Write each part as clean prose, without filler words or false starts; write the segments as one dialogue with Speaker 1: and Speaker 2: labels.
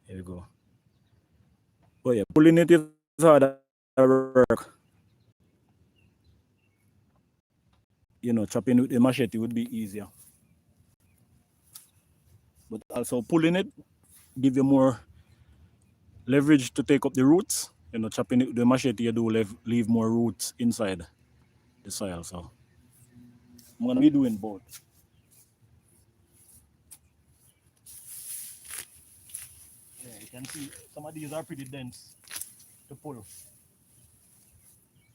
Speaker 1: Here we go. But yeah, pulling it is hard work. You know, chopping with the machete would be easier. But also pulling it give you more leverage to take up the roots. You know, chopping it with the machete, you do leave more roots inside the soil. So I'm gonna be doing both. Yeah, you can see some of these are pretty dense to pull.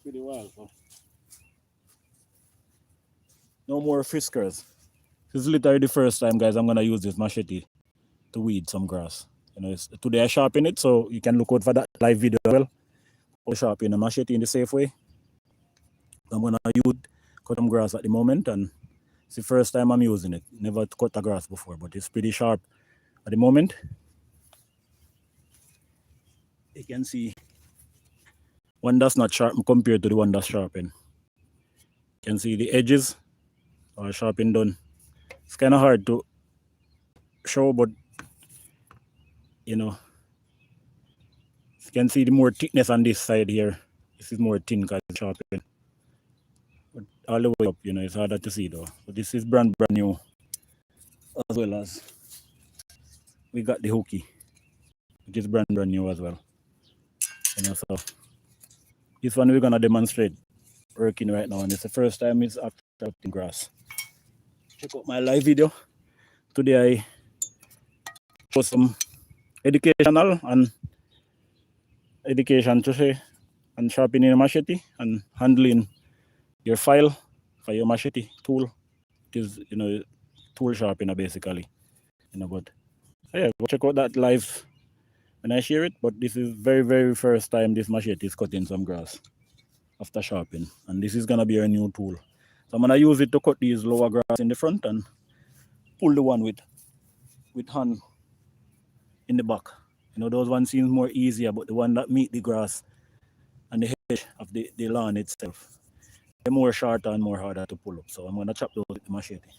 Speaker 1: Pretty well. So no more friskers. This is literally the first time, guys, I'm gonna use this machete to weed some grass. You know, today I sharpen it, so you can look out for that live video as well. I'll sharpen a machete in the safe way. I'm gonna use cut some grass at the moment, and it's the first time I'm using it. Never cut the grass before, but it's pretty sharp at the moment. You can see one that's not sharp compared to the one that's sharpened. You can see the edges are sharpened done. It's kind of hard to show, but you know, you can see the more thickness on this side here. This is more thin because it's sharpened. But all the way up, you know, it's harder to see though. But this is brand new, as well as we got the hooky, which is brand new as well. You know, so this one we're gonna demonstrate working right now, and it's the first time it's actually cutting grass. Check out my live video. Today I show some educational and education to say, and sharpening a machete and handling your file for your machete tool. It is, you know, tool sharpener basically. You know, but yeah, go check out that live when I share it. But this is very first time this machete is cutting some grass after sharpening, and this is gonna be a new tool. So I'm gonna use it to cut these lower grass in the front and pull the one with hand in the back. You know, those ones seem more easier, but the one that meet the grass and the hedge of the lawn itself, they're more shorter and more harder to pull up. So I'm gonna chop those with the machete.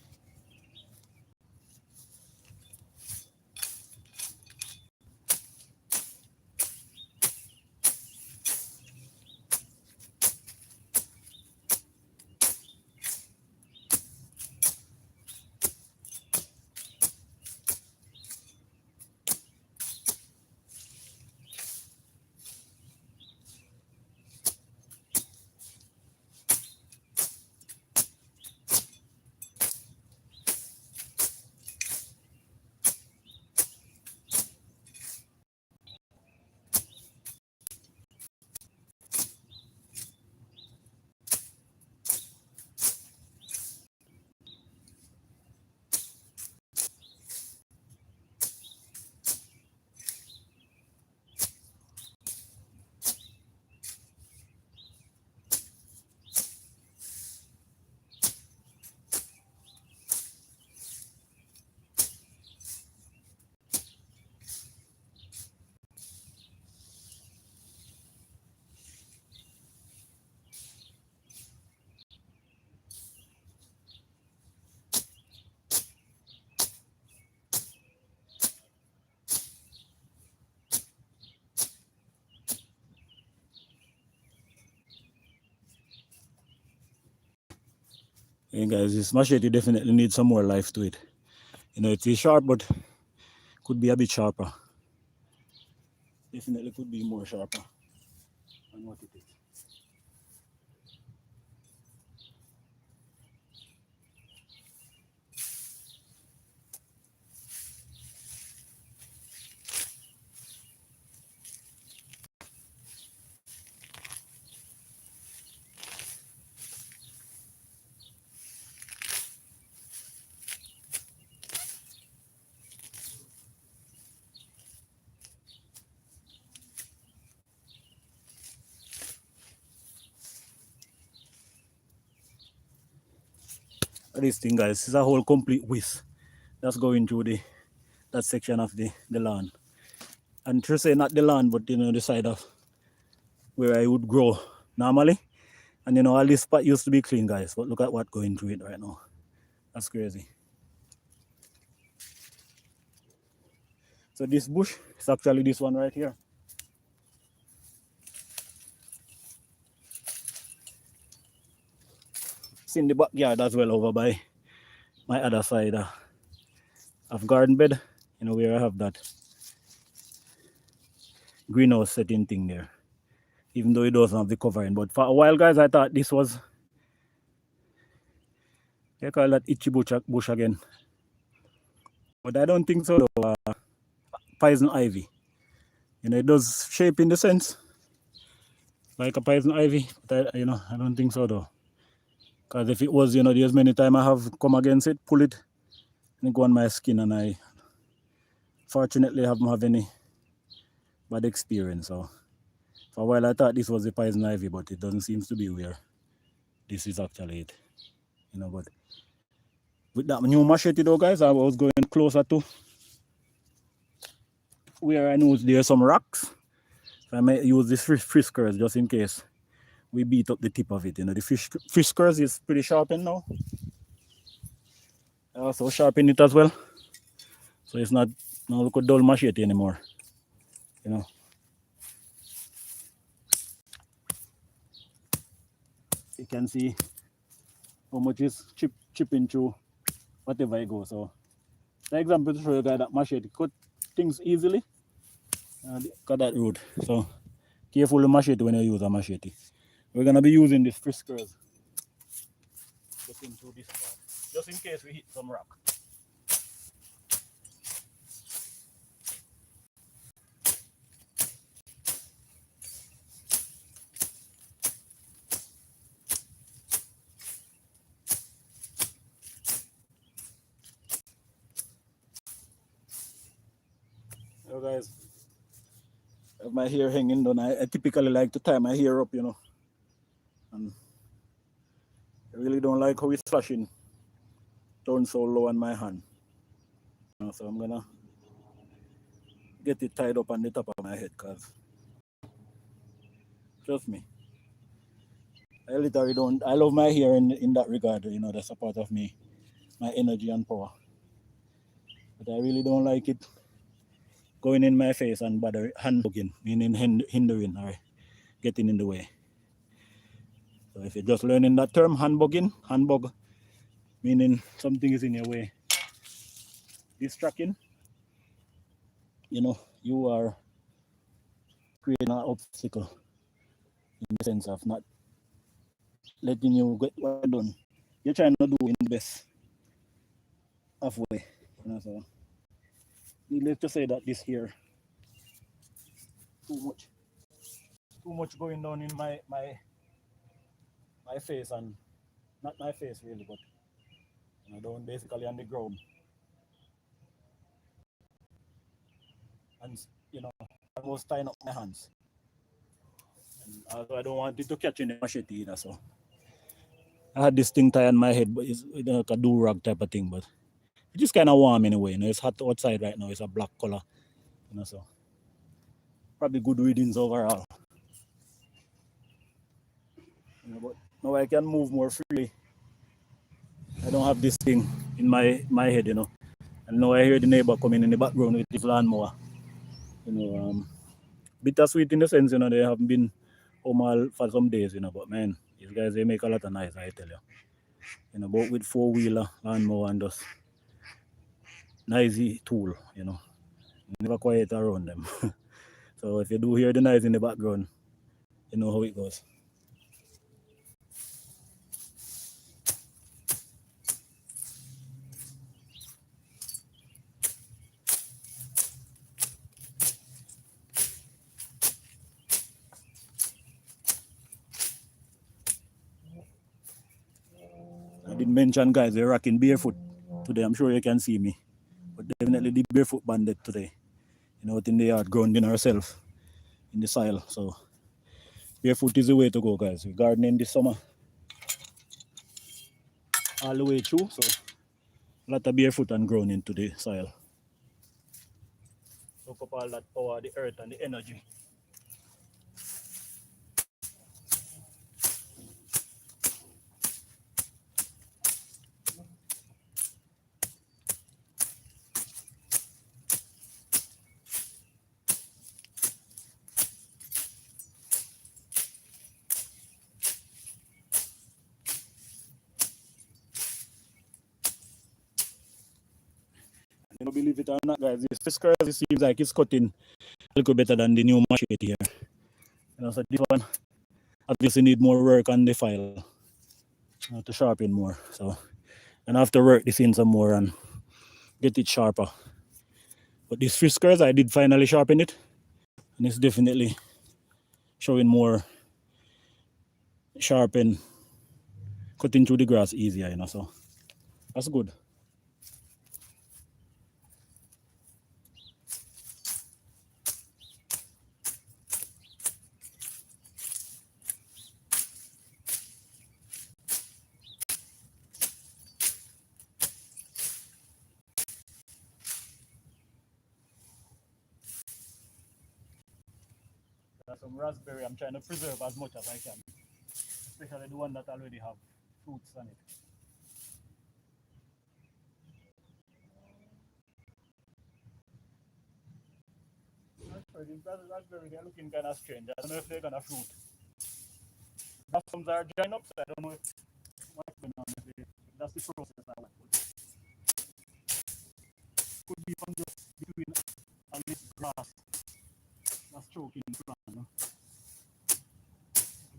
Speaker 1: Hey guys, this machete definitely needs some more life to it. You know, it is sharp, but could be a bit sharper. Definitely could be more sharper than what it is. This thing, guys, is a whole complete width that's going through that section of the lawn. And to say not the lawn, but you know, the side of where I would grow normally. And you know, all this spot used to be clean, guys, but look at what's going through it right now. That's crazy. So this bush is actually this one right here. It's in the backyard as well over by my other side of garden bed, you know, where I have that greenhouse setting thing there. Even though it doesn't have the covering. But for a while, guys, I thought this was, they call that itchy bush again. But I don't think so though. Poison ivy. You know, it does shape in the sense like a poison ivy, but I, you know, I don't think so though. Because if it was, you know, there's many times I have come against it, pull it, and it go on my skin, and I fortunately haven't have any bad experience. So for a while I thought this was the poison ivy, but it doesn't seem to be where this is actually it. You know, but with that new machete though, guys, I was going closer to where I know there's some rocks. So I might use this friskers just in case we beat up the tip of it. You know, the friskers is pretty sharpened now. I also sharpen it as well. So it's not no look a dull machete anymore. You know. You can see how much is chipping through whatever I go. So the example to show you guys that machete cut things easily. Cut that road. So careful with machete when you use a machete. We're gonna be using this friskers just into this part, just in case we hit some rock. So guys, I have my hair hanging down. I typically like to tie my hair up, you know. And I really don't like how it's flashing down so low on my hand. You know, so I'm gonna get it tied up on the top of my head, cause trust me, I literally don't. I love my hair in that regard. You know, that's a part of me, my energy and power. But I really don't like it going in my face and bother hand bugging, meaning hindering or getting in the way. So if you're just learning that term, hand bug, meaning something is in your way, distracting, you know, you are creating an obstacle in the sense of not letting you get what done. You're trying to do in the best of way. You know, so needless to say that this here too much going down in my face, and not my face really, but you know, down basically on the ground. And you know, almost tying up my hands. And also I don't want it to catch in the machete either, so I had this thing tied on my head, but it's like a do-rag type of thing, but it's just kind of warm anyway. You know, it's hot outside right now. It's a black color, you know, so probably good readings overall. You know, but now I can move more freely. I don't have this thing in my head, you know. And now I hear the neighbor coming in the background with his lawnmower. You know, bittersweet in the sense, you know, they haven't been home all for some days, you know. But man, these guys, they make a lot of noise, I tell you. You know, but with four-wheeler, lawnmower, and just noisy tool, you know. Never quiet around them. So if you do hear the noise in the background, you know how it goes. I did mention, guys, we're rocking barefoot today. I'm sure you can see me. But definitely the barefoot bandit today. You know, out in the yard, grounding ourselves in the soil. So barefoot is the way to go, guys. We're gardening this summer all the way through. So a lot of barefoot and grounding to the soil. Soak up all that power, the earth and the energy. You don't believe it or not, guys. This Fiskars, it seems like it's cutting a little better than the new Machete here. You know, so this one obviously need more work on the file to sharpen more. So, and I have to work this in some more and get it sharper. But this Fiskars, I did finally sharpen it, and it's definitely showing more sharp and cutting through the grass easier, you know, so that's good. There's some raspberry I'm trying to preserve as much as I can, especially the one that already have fruits on it. Raspberry, they're looking kind of strange. I don't know if they're gonna fruit. Blossoms are drying up, so I don't know what's going on. If that's the process I want. Could be from just between all this grass that's choking the plant. No?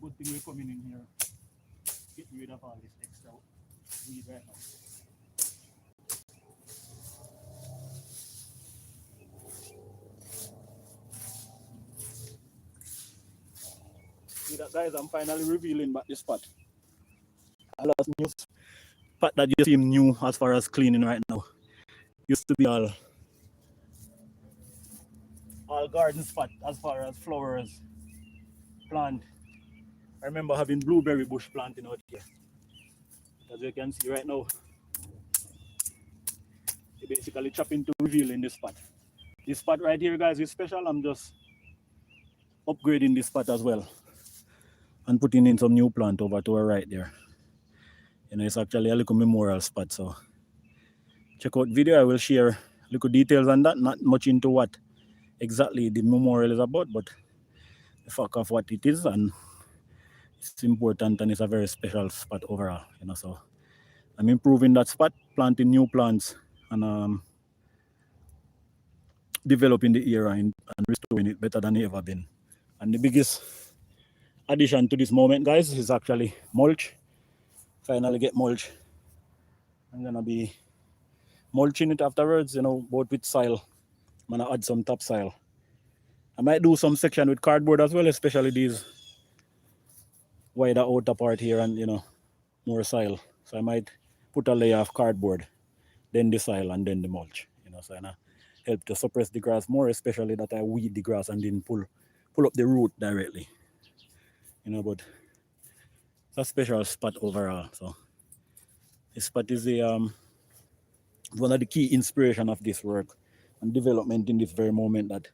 Speaker 1: Good thing we're coming in here, getting rid of all this extra weed right now. See that, guys, I'm finally revealing back the spot. A lot of new spot that you seem new as far as cleaning right now. Used to be all garden spot as far as flowers, plant. I remember having blueberry bush planting out here. As you can see right now, you basically chopping to reveal in this spot. This spot right here, guys, is special. I'm just upgrading this spot as well and putting in some new plant over to our right there. You know, it's actually a little memorial spot, so check out video. I will share little details on that, not much into what exactly the memorial is about, but the fact of what it is, and it's important and it's a very special spot overall, you know. So I'm improving that spot, planting new plants, and developing the area and restoring it better than it ever been. And the biggest addition to this moment, guys, is actually mulch. Finally get mulch. I'm gonna be mulching it afterwards, you know, both with soil. I'm gonna add some topsoil. I might do some section with cardboard as well, especially these wider outer part here, and you know, more soil. So I might put a layer of cardboard, then the soil, and then the mulch. You know, so I help to suppress the grass more, especially that I weed the grass and then pull up the root directly. You know, but it's a special spot overall. So this spot is one of the key inspiration of this work and development in this very moment. That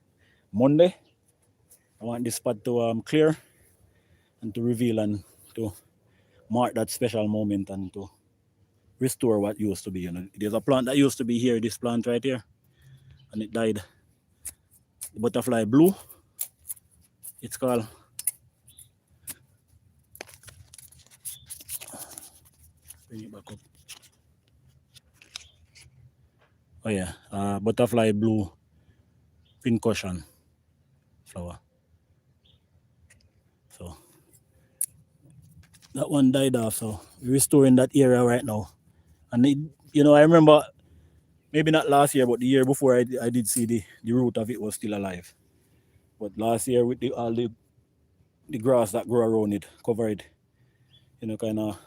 Speaker 1: Monday, I want this spot to clear and to reveal and to mark that special moment and to restore what used to be. You know, there's a plant that used to be here, this plant right here, and it died. The butterfly blue, it's called. Bring it back up. Oh yeah, butterfly blue pincushion flower. So that one died off, so we're restoring that area right now. And it, you know, I remember maybe not last year, but the year before, I did see the root of it was still alive. But last year with all the grass that grow around it, cover it, you know, kind of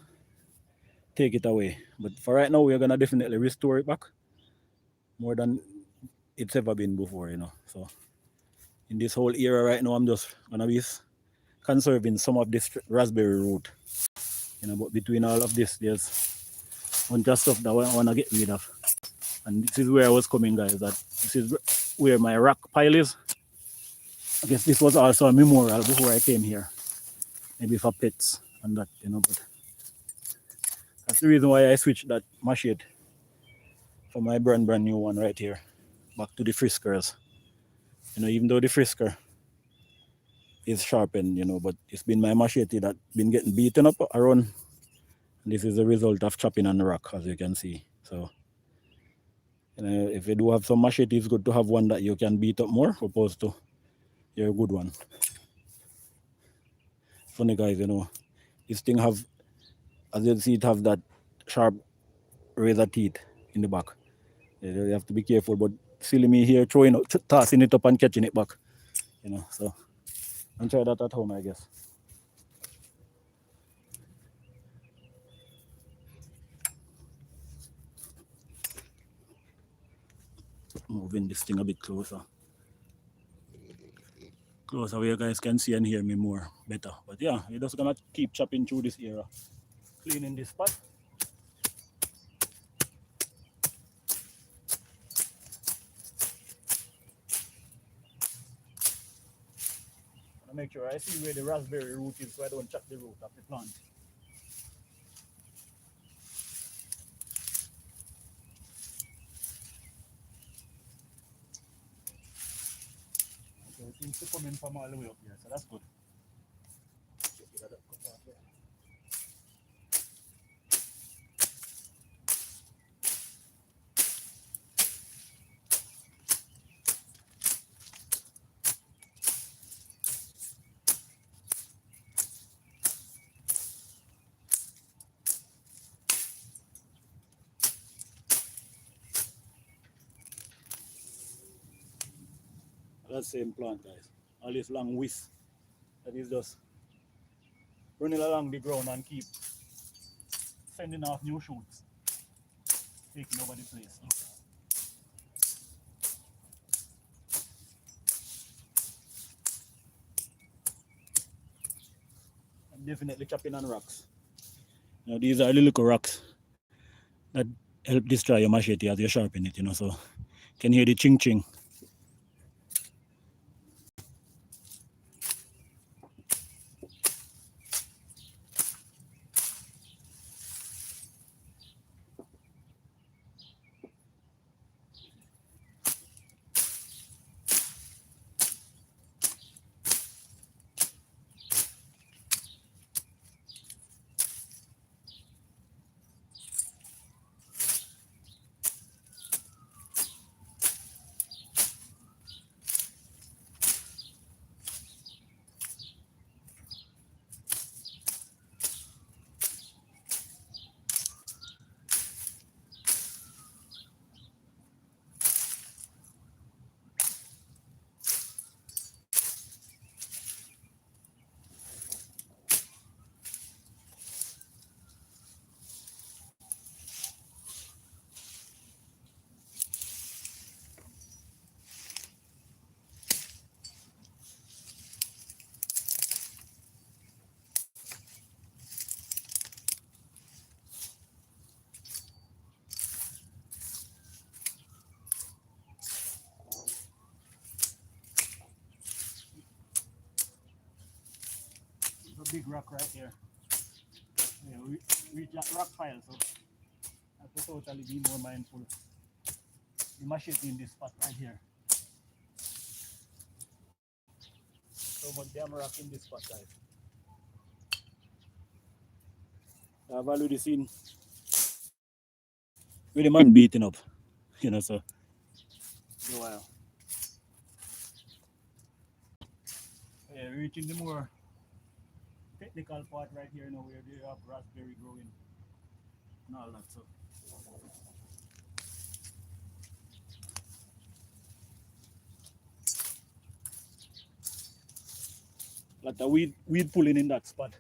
Speaker 1: take it away. But for right now, we're gonna definitely restore it back more than it's ever been before, you know. So in this whole era right now, I'm just gonna be conserving some of this raspberry root, you know. But between all of this, there's one just stuff that I wanna get rid of. And this is where I was coming, guys. That this is where my rock pile is. I guess this was also a memorial before I came here, maybe for pets and that, you know. But that's the reason why I switched that Machete for my brand new one right here, back to the Friskers. You know, even though the Frisker is sharpened, you know, but it's been my Machete that been getting beaten up around. And this is the result of chopping on the rock, as you can see. So And if you do have some machete, it's good to have one that you can beat up more, opposed to your good one. Funny guys, this thing have, as you see, it have that sharp razor teeth in the back. You have to be careful, but silly me here tossing it up and catching it back. So and try that at home, I guess. Moving this thing a bit closer. Closer where you guys can see and hear me more better. But yeah, we're just gonna keep chopping through this area, cleaning this spot. Make sure I see where the raspberry root is so I don't chop the root of the plant. Okay, it seems to come in from all the way up here, so that's good. That's the same plant, guys. All this long whisk that is just running along the ground and keep sending off new shoots, taking over the place. I'm definitely chopping on rocks. Now these are the little rocks that help destroy your machete as you sharpen it, so you can hear the ching ching. A big rock right here. Yeah, we reach that rock pile, so I have to totally be more mindful. The machete in this spot right here. So much damn rock in this spot, guys. I've already seen with the man beating up, so a while. Yeah, reaching the more technical part right here, where they have raspberry growing and all that. So lot of weed pulling in that spot.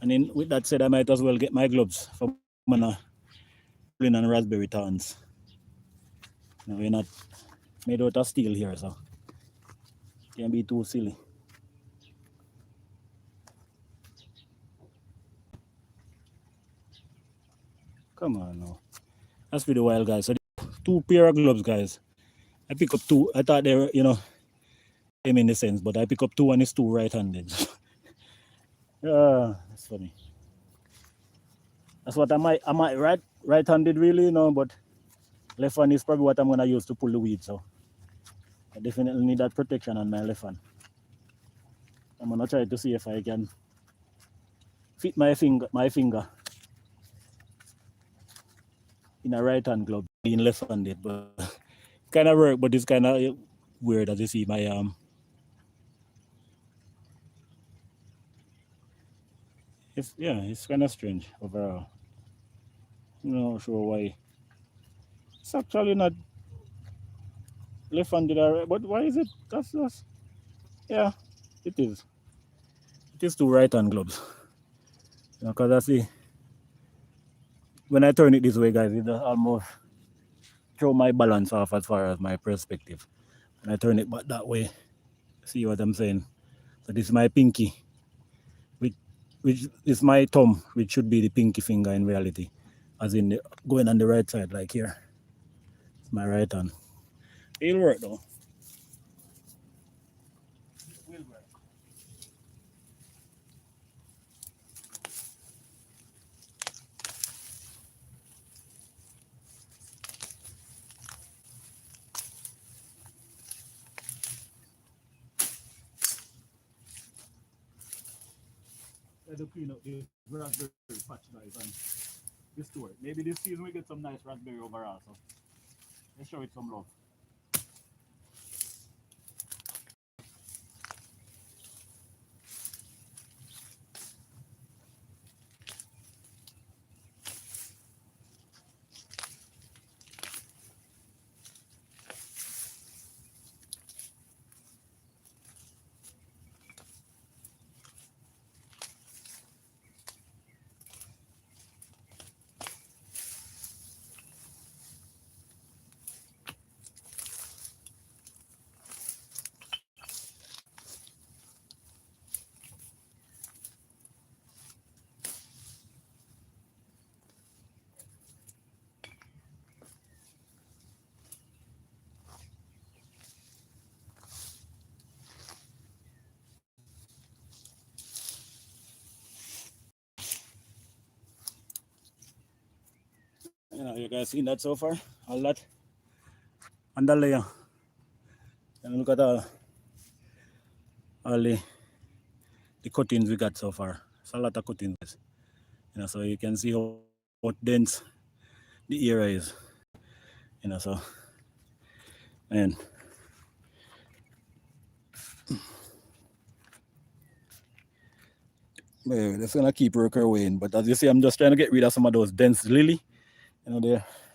Speaker 1: And then with that said, I might as well get my gloves for pulling on raspberry thorns. We're not made out of steel here, so can't be too silly. Come on now. That's pretty wild, guys. So 2 pair of gloves, guys. I pick up 2. I thought they were, same in the sense, but I pick up 2 and it's 2 right-handed. Yeah, that's funny. That's what I might right-handed really, but left hand is probably what I'm gonna use to pull the weed. So I definitely need that protection on my left hand. I'm gonna try to see if I can fit my finger in a right hand glove. being left-handed, but kind of work, but it's kind of weird as you see my it's kind of strange overall. I'm not sure why. It's actually not left-handed, but why is it? That's just yeah, it is. It is two right-hand gloves. Because I see when I turn it this way, guys, it just almost throw my balance off as far as my perspective. When I turn it back that way, see what I'm saying? So this is my pinky, which which is my thumb, which should be the pinky finger in reality, as in going on the right side, like here. It's my right hand. It'll work though. It will work. Try to clean up the raspberry patch, guys, and restore it. Maybe this season we get some nice raspberry overall, so let's show it some love. You guys seen that so far? All that under layer. And look at all the cuttings we got so far. It's a lot of cuttings. So you can see how dense the area is. So and yeah, that's gonna keep working away. But as you see, I'm just trying to get rid of some of those dense lily.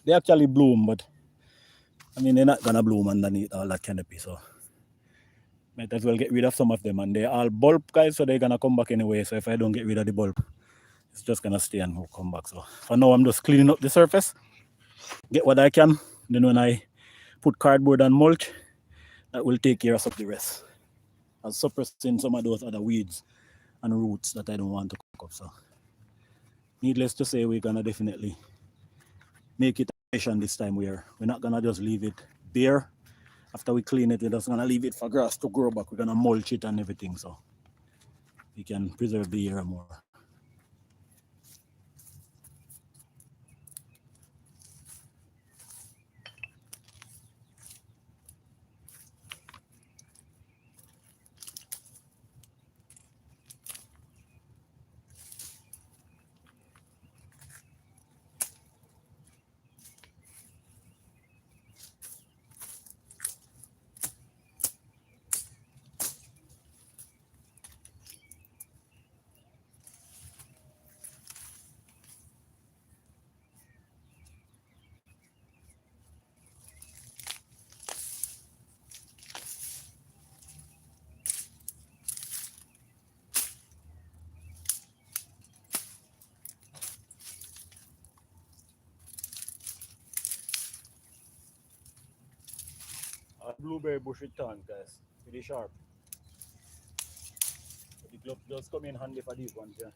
Speaker 1: They actually bloom, but I mean they're not gonna bloom underneath all that canopy. So might as well get rid of some of them, and they're all bulb guys, so they're gonna come back anyway. So if I don't get rid of the bulb, it's just gonna stay and come back. So for now, I'm just cleaning up the surface, get what I can. Then when I put cardboard and mulch, that will take care of the rest. I'll suppressing some of those other weeds and roots that I don't want to cook up. So needless to say, we're gonna definitely make it a mission this time. We're not gonna just leave it bare. After we clean it, we're just gonna leave it for grass to grow back. We're gonna mulch it and everything, so we can preserve the area more. Blueberry bush with thorns, guys. Pretty sharp. The glove just come in handy for these ones, yeah.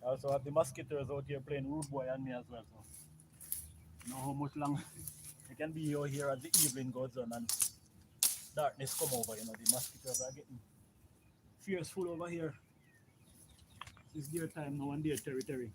Speaker 1: I also have the mosquitoes out here playing rude boy on me as well. So you know how much long they can be out here as the evening goes on and darkness come over. The mosquitoes are getting fearful over here. It's their time now and their territory.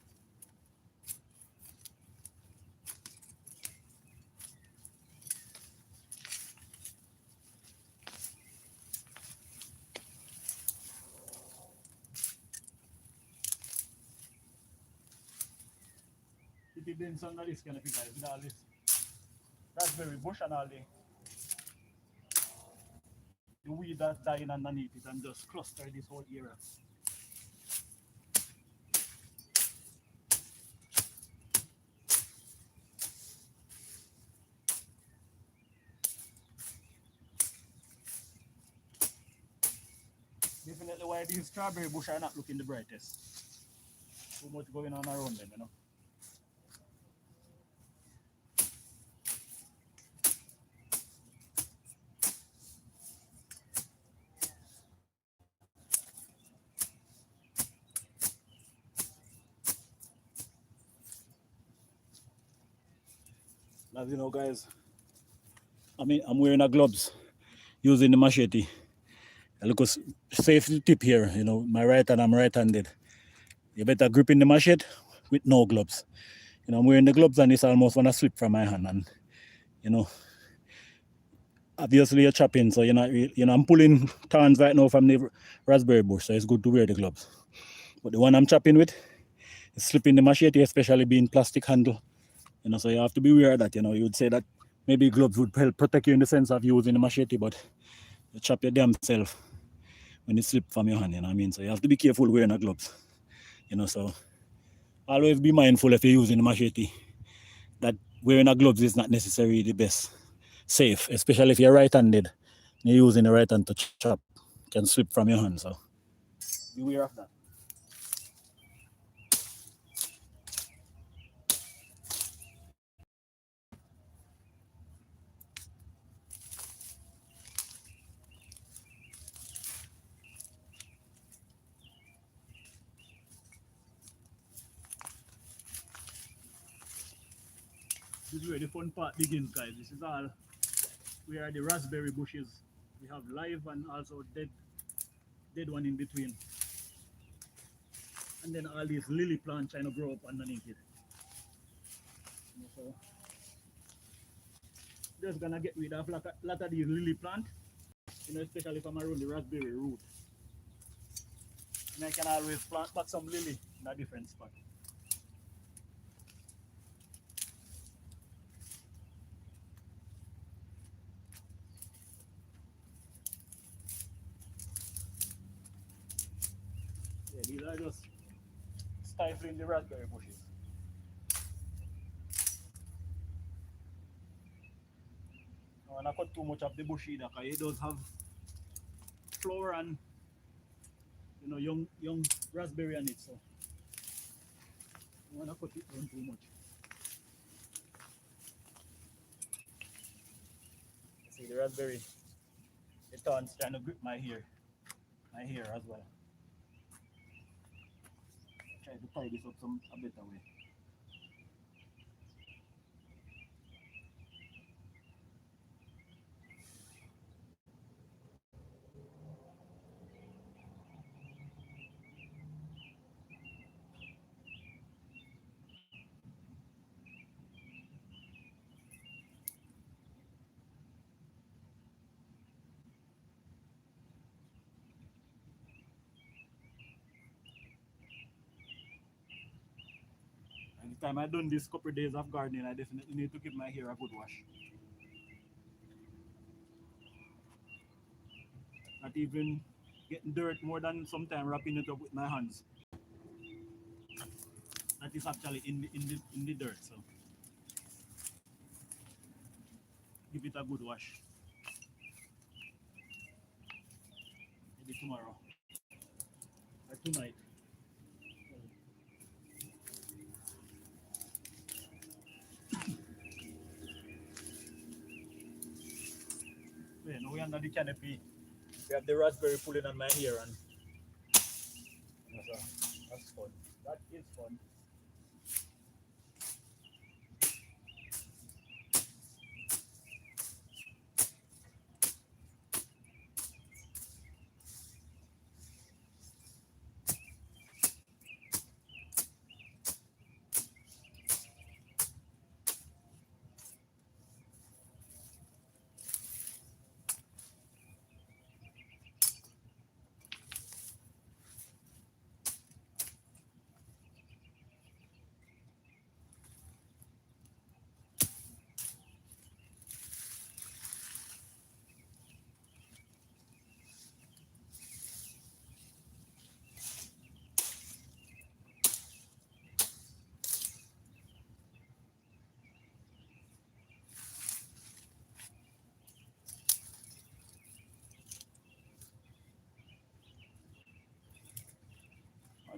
Speaker 1: It depends on this kind of thing, guys, with all this raspberry bush and all the weed that's dying underneath it and just cluster this whole area. Definitely why these strawberry bush are not looking the brightest. Too much going on around them, you know. As you know, guys, I'm wearing a gloves using the machete. A little safety tip here, you know, my right hand, I'm right-handed. You better grip in the machete with no gloves. You know, I'm wearing the gloves and it's almost wanna slip from my hand, and you know, obviously you're chopping, so you're not, you know, I'm pulling thorns right now from the raspberry bush, so it's good to wear the gloves. But the one I'm chopping with is slipping the machete, especially being plastic handle. You know, so you have to be aware of that. You know, you would say that maybe gloves would help protect you in the sense of using the machete, but you chop your damn self when it slip from your hand, you know what I mean? So you have to be careful wearing the gloves. You know, so always be mindful if you're using the machete that wearing a gloves is not necessarily the best safe, especially if you're right-handed and you're using the right hand to chop, can slip from your hand. So be aware of that. This is where the fun part begins, guys. This is all where the raspberry bushes. We have live and also dead one in between. And then all these lily plants trying to grow up underneath it. So just gonna get rid of a lot of these lily plants, you know, especially from around the raspberry root. And I can always plant back some lily in a different spot. Yeah, these are just stifling the raspberry bushes. I don't want to cut too much of the bush either, because it does have flower and, you know, young raspberry on it, so I don't want to cut it down too much. See the raspberry, the thorns trying to grip my hair as well. Try to tie this up a better way. And the time I done this couple of days of gardening, I definitely need to give my hair a good wash. Not even getting dirt more than sometimes wrapping it up with my hands. That is actually in the dirt. So give it a good wash. Maybe tomorrow or tonight. Yeah, now we're under the canopy. We have the raspberry pulling on my hair, and that's fun. That is fun.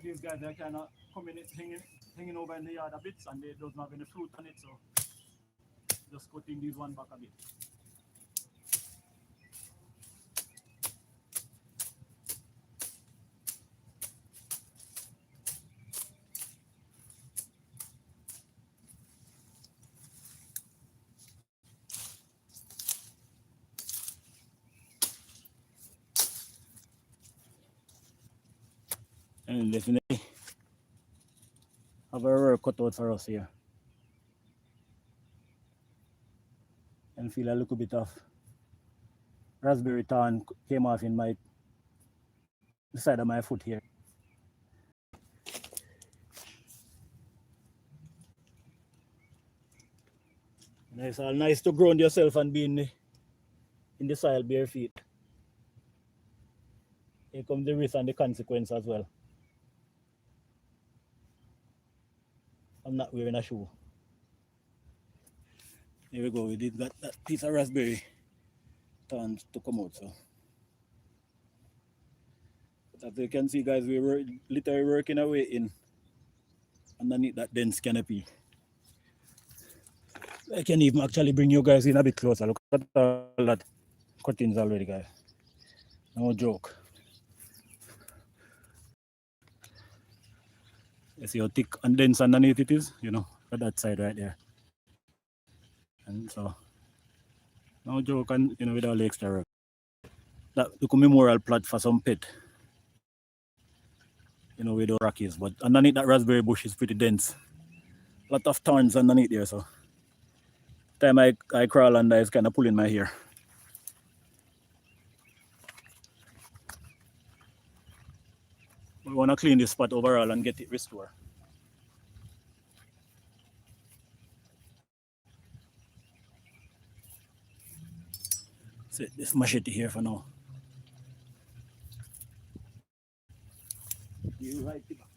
Speaker 1: these guys are kind of hanging over in the yard a bit, and they doesn't have any fruit on it, so just cutting these one back a bit. And definitely have a work cut out for us here. And feel a little bit of raspberry thorn came off in the side of my foot here. And it's all nice to ground yourself and be in the soil bare feet. Here comes the risk and the consequence as well. I'm not wearing a shoe. Here we go. We did got that piece of raspberry thorns to come out. So, but as you can see, guys, we were literally working our way in underneath that dense canopy. I can even actually bring you guys in a bit closer. Look at all that cuttings already, guys. No joke. You see how thick and dense underneath it is, you know, at that side right there. And so, no joke, and you know, with all the extra work. That look a memorial plot for some pet, you know, with the rockies. But underneath that raspberry bush is pretty dense. A lot of thorns underneath there, so time I crawl under, it's kind of pulling my hair. We want to clean this spot overall and get it restored. Set this machete here for now. You right it back.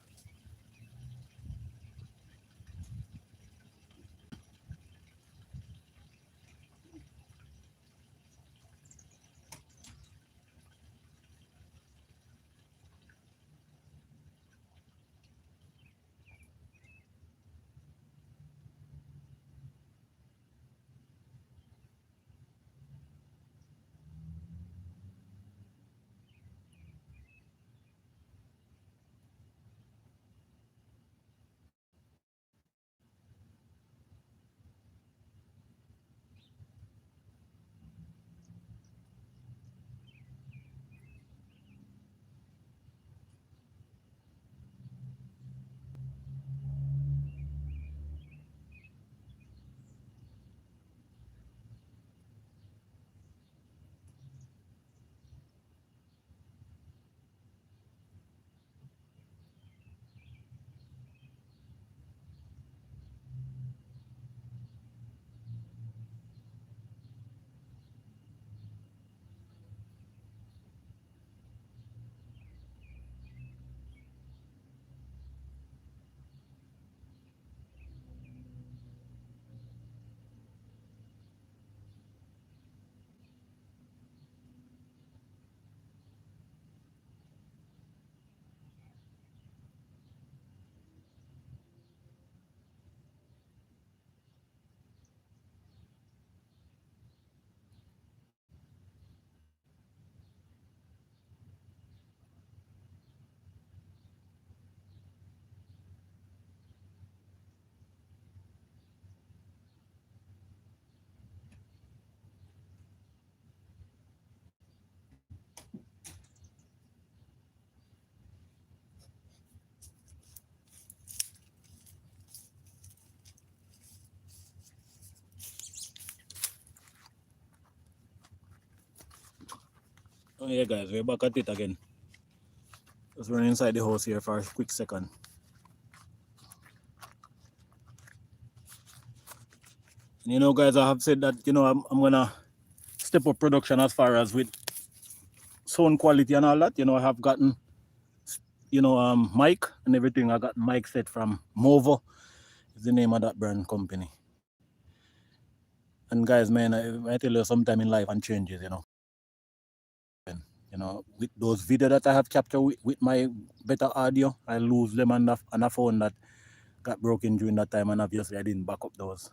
Speaker 1: Oh yeah, guys, we're back at it again. Just running inside the house here for a quick second. And you know, guys, I have said that, you know, I'm gonna step up production as far as with sound quality and all that. You know, I have gotten, you know, mic and everything. I got mic set from Movo, is the name of that brand company. And guys, man, I tell you, sometime in life and changes, you know. You know, with those video that I have captured with my better audio, I lose them on a phone that got broken during that time, and obviously I didn't back up those,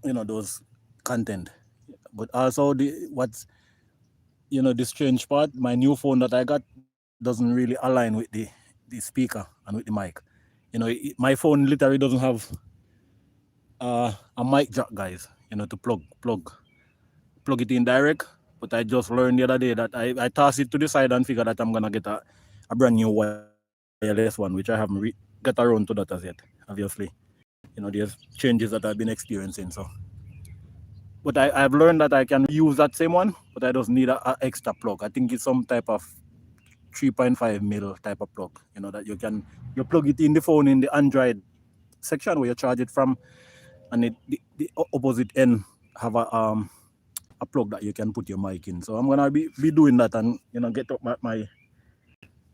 Speaker 1: you know, those content. But also what's, you know, the strange part, my new phone that I got doesn't really align with the speaker and with the mic. You know, my phone literally doesn't have a mic jack, guys. You know, to plug it in direct. But I just learned the other day that I toss it to the side and figure that I'm gonna get a brand new wireless one, which I haven't got around to that as yet. Obviously, you know, there's changes that I've been experiencing. So, but I've learned that I can use that same one, but I just need a extra plug. I think it's some type of 3.5 mil type of plug. You know, that you plug it in the phone in the Android section where you charge it from, and the opposite end have a plug that you can put your mic in. So I'm gonna be doing that, and you know, get up my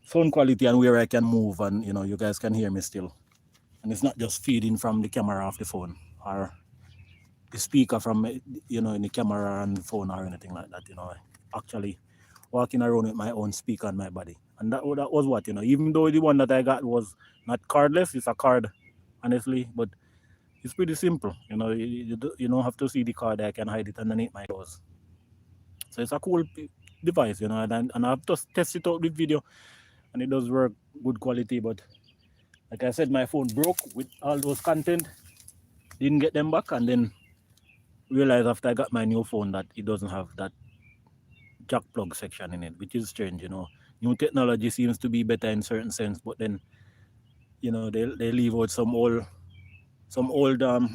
Speaker 1: sound quality and where I can move, and you know, you guys can hear me still, and it's not just feeding from the camera of the phone or the speaker from, you know, in the camera and the phone or anything like that. You know, actually walking around with my own speaker on my body, and that was what, you know, even though the one that I got was not cardless, it's a card, honestly, but it's pretty simple. You know, you don't have to see the card. I can hide it underneath my clothes. So it's a cool device, you know, and I've just tested it out with video, and it does work good quality. But like I said, my phone broke with all those content, didn't get them back, and then realized after I got my new phone that it doesn't have that jack plug section in it, which is strange, you know. New technology seems to be better in certain sense, but then, you know, they leave out some old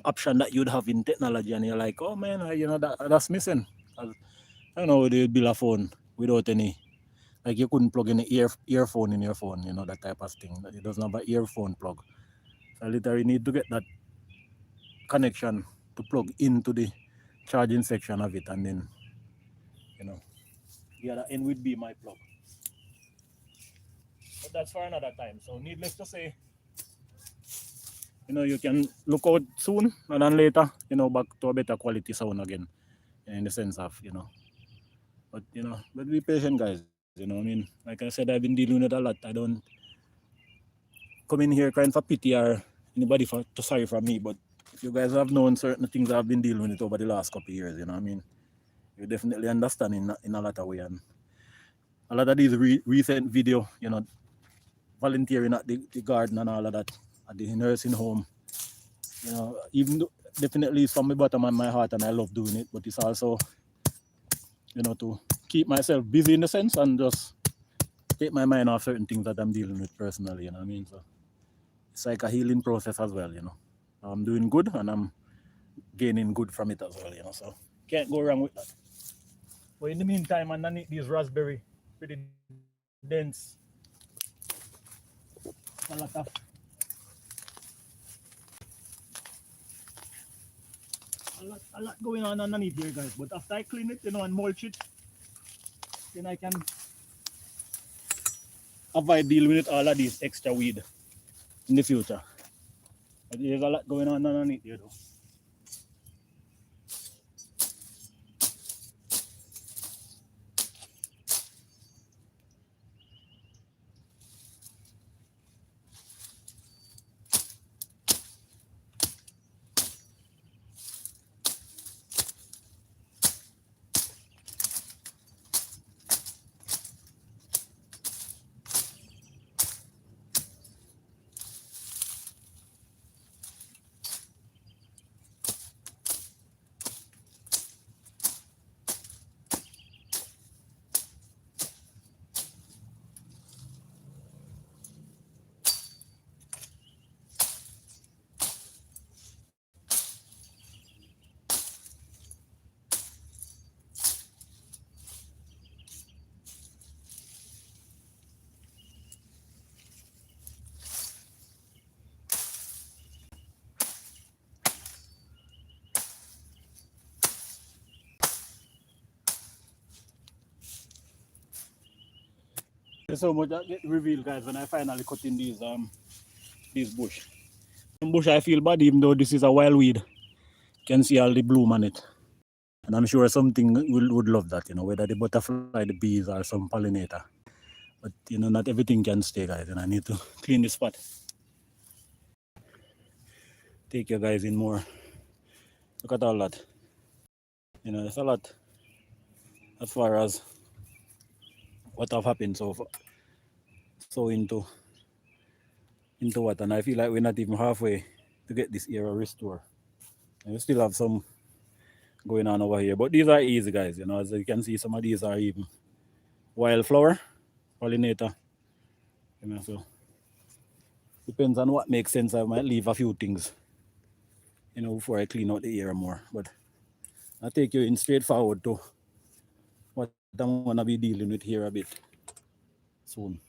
Speaker 1: option that you'd have in technology, and you're like, oh man, you know, that's missing. I don't know, they build a phone without any, like, you couldn't plug in an earphone in your phone, you know, that type of thing. It doesn't have an earphone plug. So I literally need to get that connection to plug into the charging section of it, and then, you know, the other end would be my plug. But that's for another time. So needless to say, you know, you can look out soon, and then later, you know, back to a better quality sound again, in the sense of, you know. But you know, but be patient, guys. You know, I mean, like I said, I've been dealing with it a lot. I don't come in here crying for pity or anybody to sorry for me. But if you guys have known certain things I've been dealing with it over the last couple of years, you know, I mean, you definitely understand in a lot of way. And a lot of these recent video, you know, volunteering at the garden and all of that, at the nursing home, you know, even though definitely it's from the bottom of my heart and I love doing it, but it's also, you know, to keep myself busy in the sense and just take my mind off certain things that I'm dealing with personally, you know what I mean? So it's like a healing process as well, you know. I'm doing good and I'm gaining good from it as well, you know, so can't go wrong with that. But in the meantime, underneath these raspberry, pretty dense, a lot going on underneath here, guys. But after I clean it, you know, and mulch it, then I can avoid dealing with all of these extra weed in the future. But there's a lot going on underneath here, though. There's so much that get revealed, guys, when I finally cut in these bush. Some bush I feel bad, even though this is a wild weed. You can see all the bloom on it. And I'm sure something would love that, whether the butterfly, the bees, or some pollinator. But not everything can stay, guys, and I need to clean this spot. Take you guys in more. Look at all that. There's a lot as far as what have happened so into what, and I feel like we're not even halfway to get this era restored. And we still have some going on over here, but these are easy, guys. As you can see, some of these are even wildflower pollinator. So depends on what makes sense. I might leave a few things, before I clean out the area more. But I'll take you in straight forward to what I'm gonna be dealing with here a bit soon.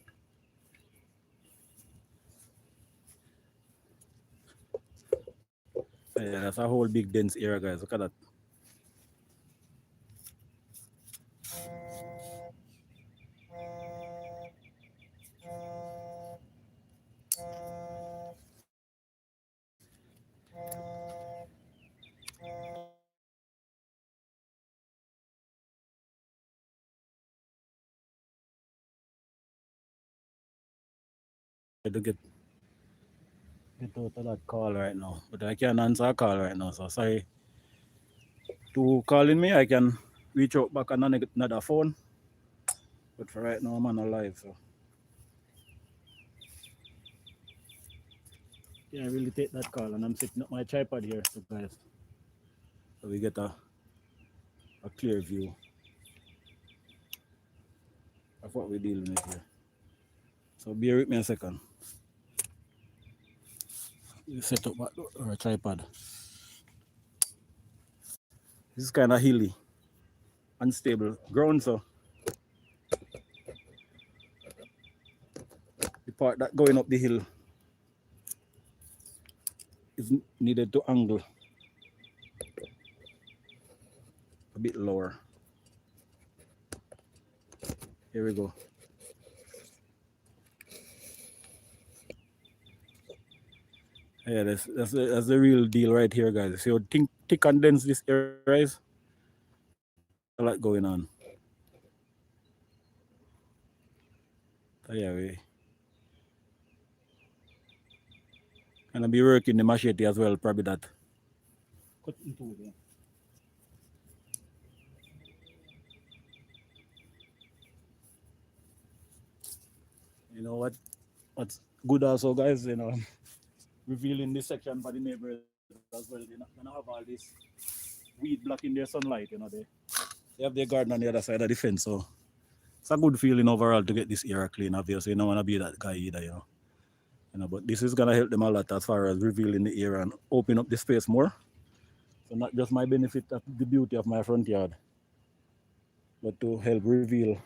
Speaker 1: Yeah, that's a whole big dense area, guys. Look at that. I do get out of that call right now, but I can't answer a call right now. So sorry to calling me. I can reach out back on another phone, but for right now I'm on a live, so can't really take that call. And I'm setting up my tripod here, so guys, so we get a clear view of what we're dealing with here. So bear with me a second. We set up our tripod. This is kind of hilly, unstable ground, so the part that going up the hill is needed to angle a bit lower. Here we go. Yeah, that's the real deal right here, guys. See how thick and dense this area is? A lot going on. So yeah, we gonna be working the machete as well, probably that. Cut into it, yeah. You know what's good also, guys, revealing this section for the neighbors as well. They're not gonna have all this weed blocking their sunlight, they have their garden on the other side of the fence, so it's a good feeling overall to get this area clean. Obviously, you don't wanna be that guy either, but this is gonna help them a lot as far as revealing the area and open up the space more. So not just my benefit of the beauty of my front yard, but to help reveal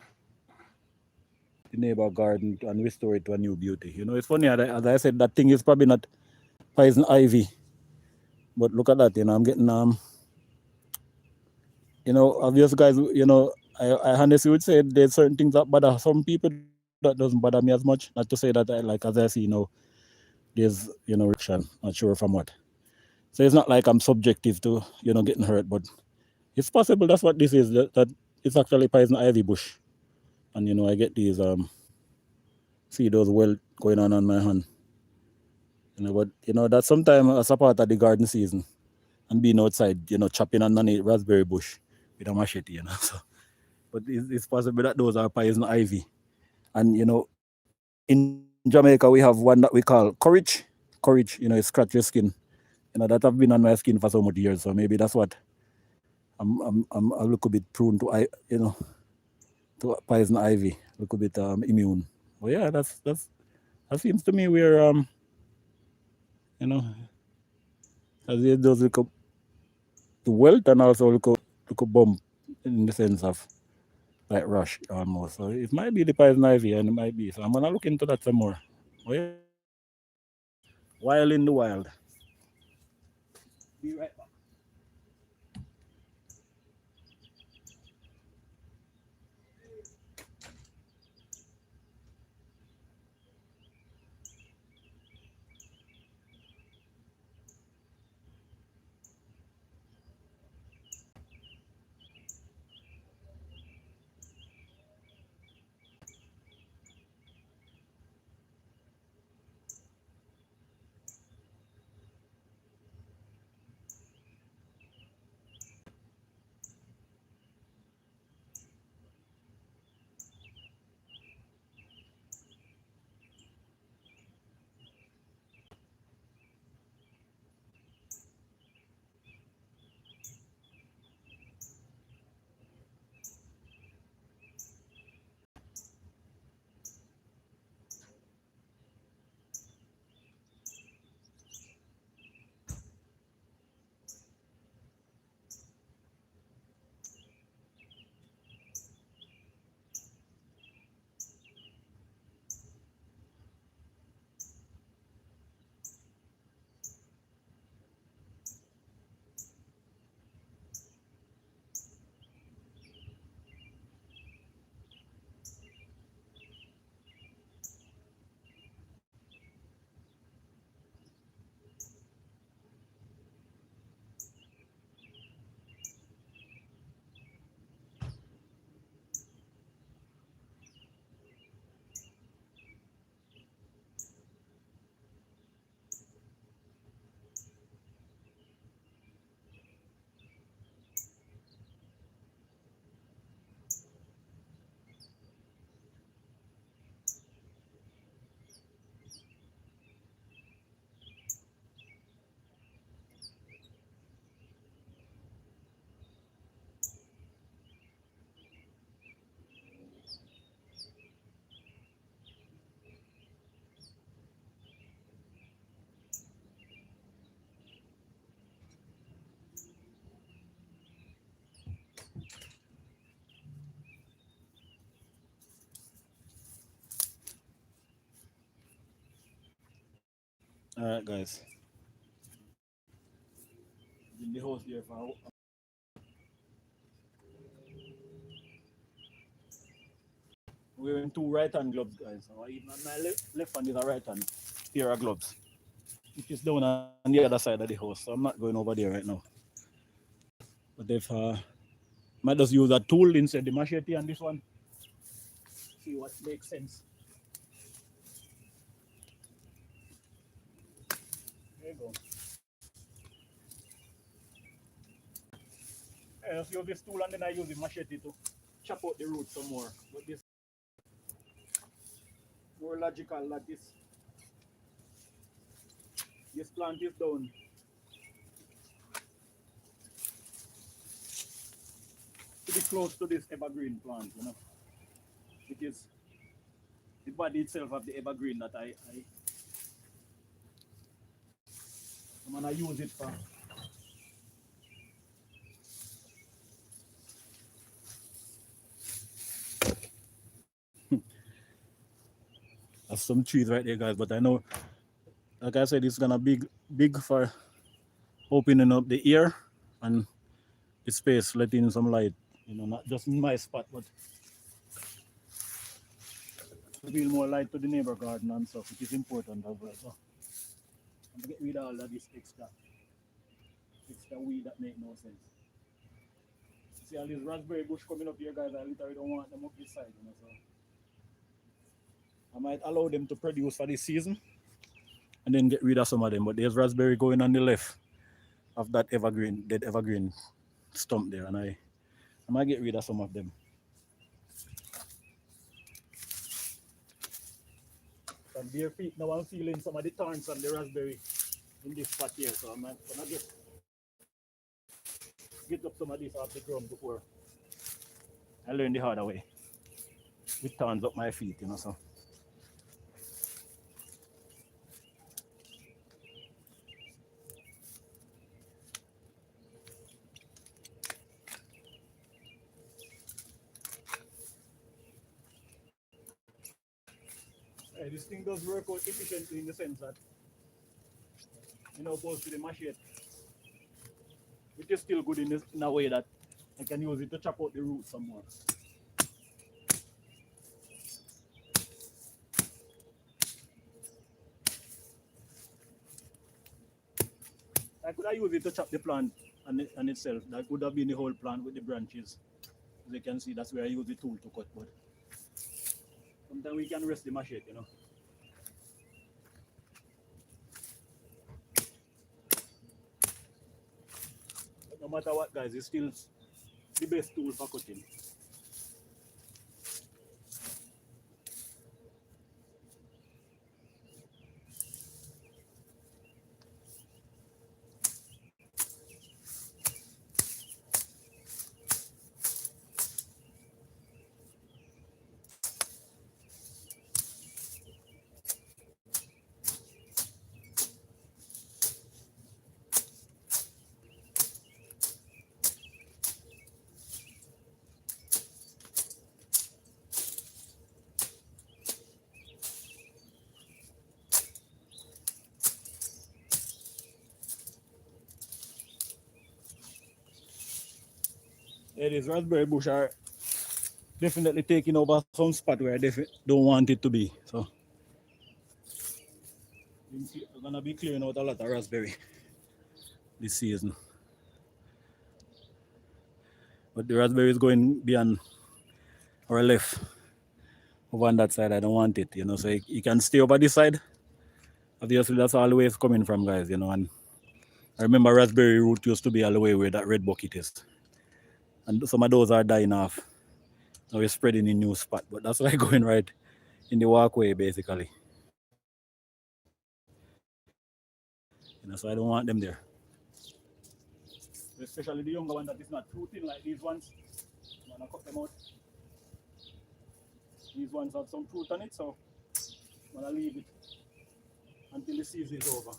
Speaker 1: the neighbor garden and restore it to a new beauty. It's funny, as I said, that thing is probably not poison ivy, but look at that. I'm getting obvious, guys. I honestly would say there's certain things that bother some people that doesn't bother me as much. Not to say that as I see, there's reaction, not sure from what. So it's not like I'm subjective to getting hurt, but it's possible that's what this is. That it's actually poison ivy bush, and I get these see those welt going on my hand. But that's sometimes as a part of the garden season and being outside, chopping underneath raspberry bush with a machete, So, but it's possible that those are poison ivy. And in Jamaica we have one that we call courage. Courage, it scratch your skin. That have been on my skin for so many years. So maybe that's what I'm a little bit prone to to poison ivy, a little bit immune. But yeah, that seems to me where as it does look to wealth and also look a bump in the sense of like rush almost. So it might be the poison ivy, and it might be. So I'm gonna look into that some more. Oh yeah. Wild in the wild. Be right back. Alright guys. In the house here for wearing two right hand gloves guys. So even my left hand is a right hand pair of gloves. Which is down on the other side of the house. So I'm not going over there right now. But if might just use a tool instead the machete on this one. See what makes sense. There you go. I just use this tool and then I use the machete to chop out the roots some more. But this more logical that this plant is down to be close to this evergreen plant, you know. It is the body itself of the evergreen that I'm gonna use it for. There's some trees right there, guys, but I know, like I said, it's gonna be big for opening up the air and the space, letting some light, you know, not just in my spot, but reveal more light to the neighbor garden and stuff, which is important as well. So I'm gonna get rid of all of this extra weed that make no sense. See all these raspberry bush coming up here, guys. I literally don't want them up this side, you know. So I might allow them to produce for this season and then get rid of some of them. But there's raspberry going on the left of that dead evergreen stump there, and I might get rid of some of them. From bare feet now I'm feeling some of the thorns on the raspberry in this spot here. So I'm gonna get up some of this off the ground before I learn the harder way. With thorns up my feet, you know. So this thing does work out efficiently in the sense that, you know, opposed to the machete, which is still good in a way that I can use it to chop out the roots some more. I could have used it to chop the plant and itself. That would have been the whole plant with the branches. As you can see, that's where I use the tool to cut. But sometimes we can rest the machete, you know. But no matter what, guys, it's still the best tool for cutting. Yeah, these raspberry bush are definitely taking over some spot where I don't want it to be. So we're gonna be clearing out a lot of raspberry this season. But the raspberry is going beyond our left over on that side. I don't want it, you know. So you can stay over this side. Obviously, that's always coming from, guys, you know. And I remember raspberry root used to be all the way where that red bucket is. And some of those are dying off. Now we're spreading in new spot. But that's like going right in the walkway, basically. You know, so I don't want them there. Especially the younger one that is not fruiting like these ones. I'm gonna cut them out. These ones have some fruit on it, so I'm gonna leave it until the season is over.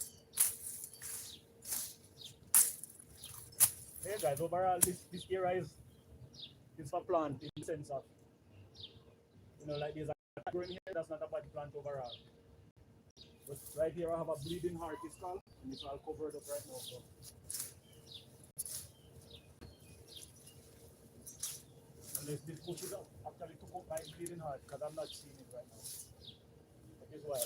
Speaker 1: Hey guys, overall this area is for plant in the sense of, you know, like there's a growing here, that's not a bad plant overall. But right here I have a bleeding heart is called, and it's all covered up right now. So unless this bush is actually took up my bleeding heart, because I'm not seeing it right now. That is why.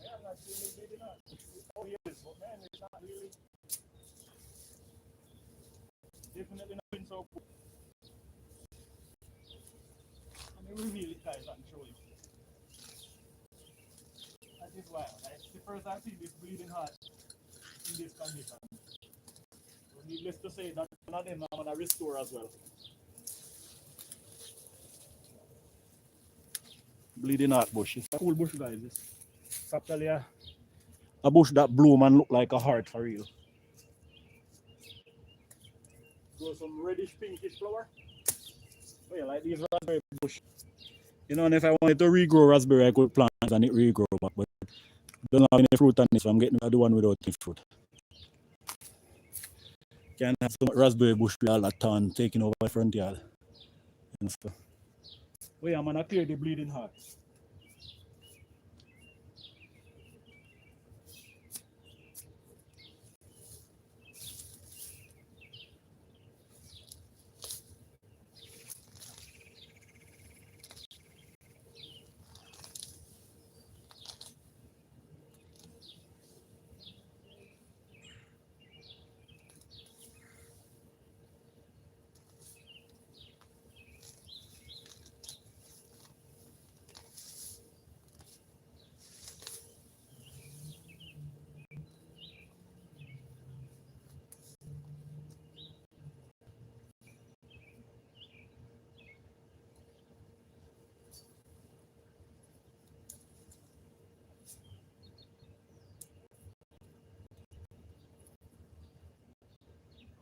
Speaker 1: Yeah, I'm not seeing it bleeding heart. Oh yes, but man, it's not really, definitely not been so cool. Let me reveal it guys and show you. That is why. It's the first I see this bleeding heart in this condition. So needless to say that one of them I'm gonna restore as well. Bleeding heart bush. It's a cool bush guys. It's actually a bush that bloom and look like a heart for real. Grow some reddish pinkish flower. Oh yeah, like these raspberry bush. You know, and if I wanted to regrow raspberry, I could plant and it regrow back, but don't have any fruit on it, so I'm getting the one without any fruit. Can have some raspberry bush with all that thorn taking over the front yard and stuff. Oh yeah, I'm gonna clear the bleeding heart.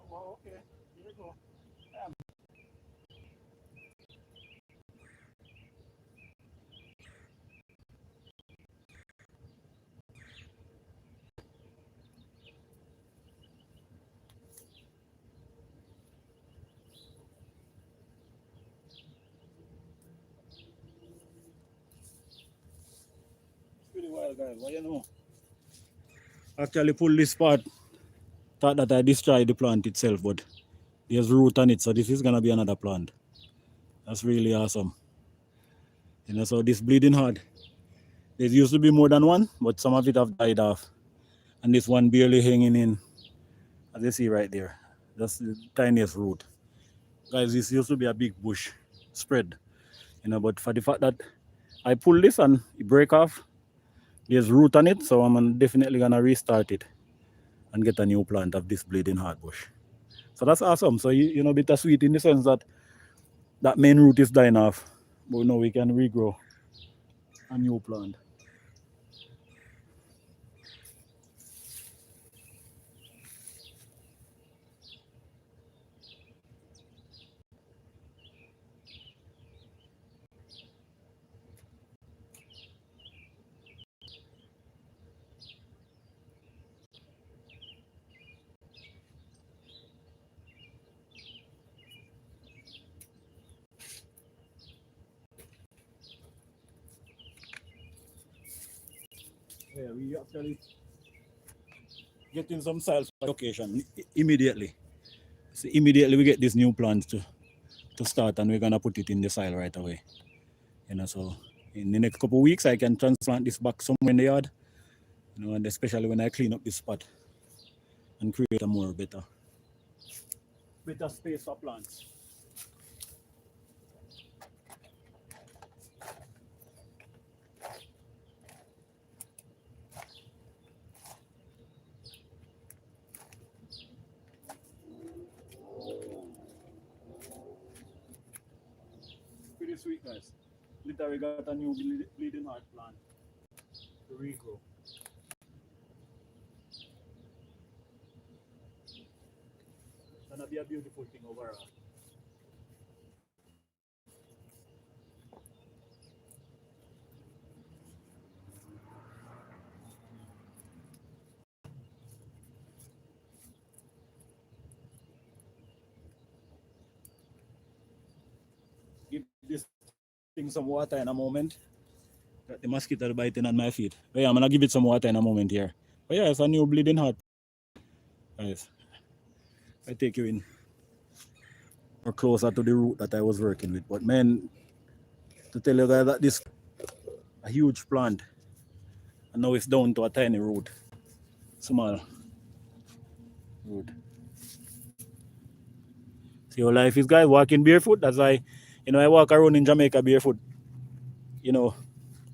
Speaker 1: Oh, well, okay, here we go. It's pretty wild guys, what you know? Actually pull this part, thought that I destroyed the plant itself, but there's root on it, so this is gonna be another plant. That's really awesome. You know, so this bleeding heart, there used to be more than one, but some of it have died off. And this one barely hanging in, as you see right there. That's the tiniest root. Guys, this used to be a big bush spread, you know, but for the fact that I pull this and it break off, there's root on it, so I'm definitely gonna restart it and get a new plant of this bleeding heart bush. So that's awesome. So you know, bittersweet in the sense that that main root is dying off, but now we can regrow a new plant. Yeah, we actually getting some soil location immediately. So immediately we get this new plant to start, and we're gonna put it in the soil right away. You know, so in the next couple of weeks I can transplant this back somewhere in the yard. You know, and especially when I clean up this spot and create a more better space for plants. Pretty sweet guys. Literally got a new bleeding heart plant to regrow. It's gonna be a beautiful thing overall. getting some water in a moment. Got the mosquito biting on my feet. But yeah, I'm gonna give it some water in a moment here. But yeah, it's a new bleeding heart. Guys, I take you in or closer to the root that I was working with. But man, to tell you guys that this a huge plant and now it's down to a tiny root. Small root. See how life is, guys, walking barefoot. That's why, I walk around in Jamaica barefoot,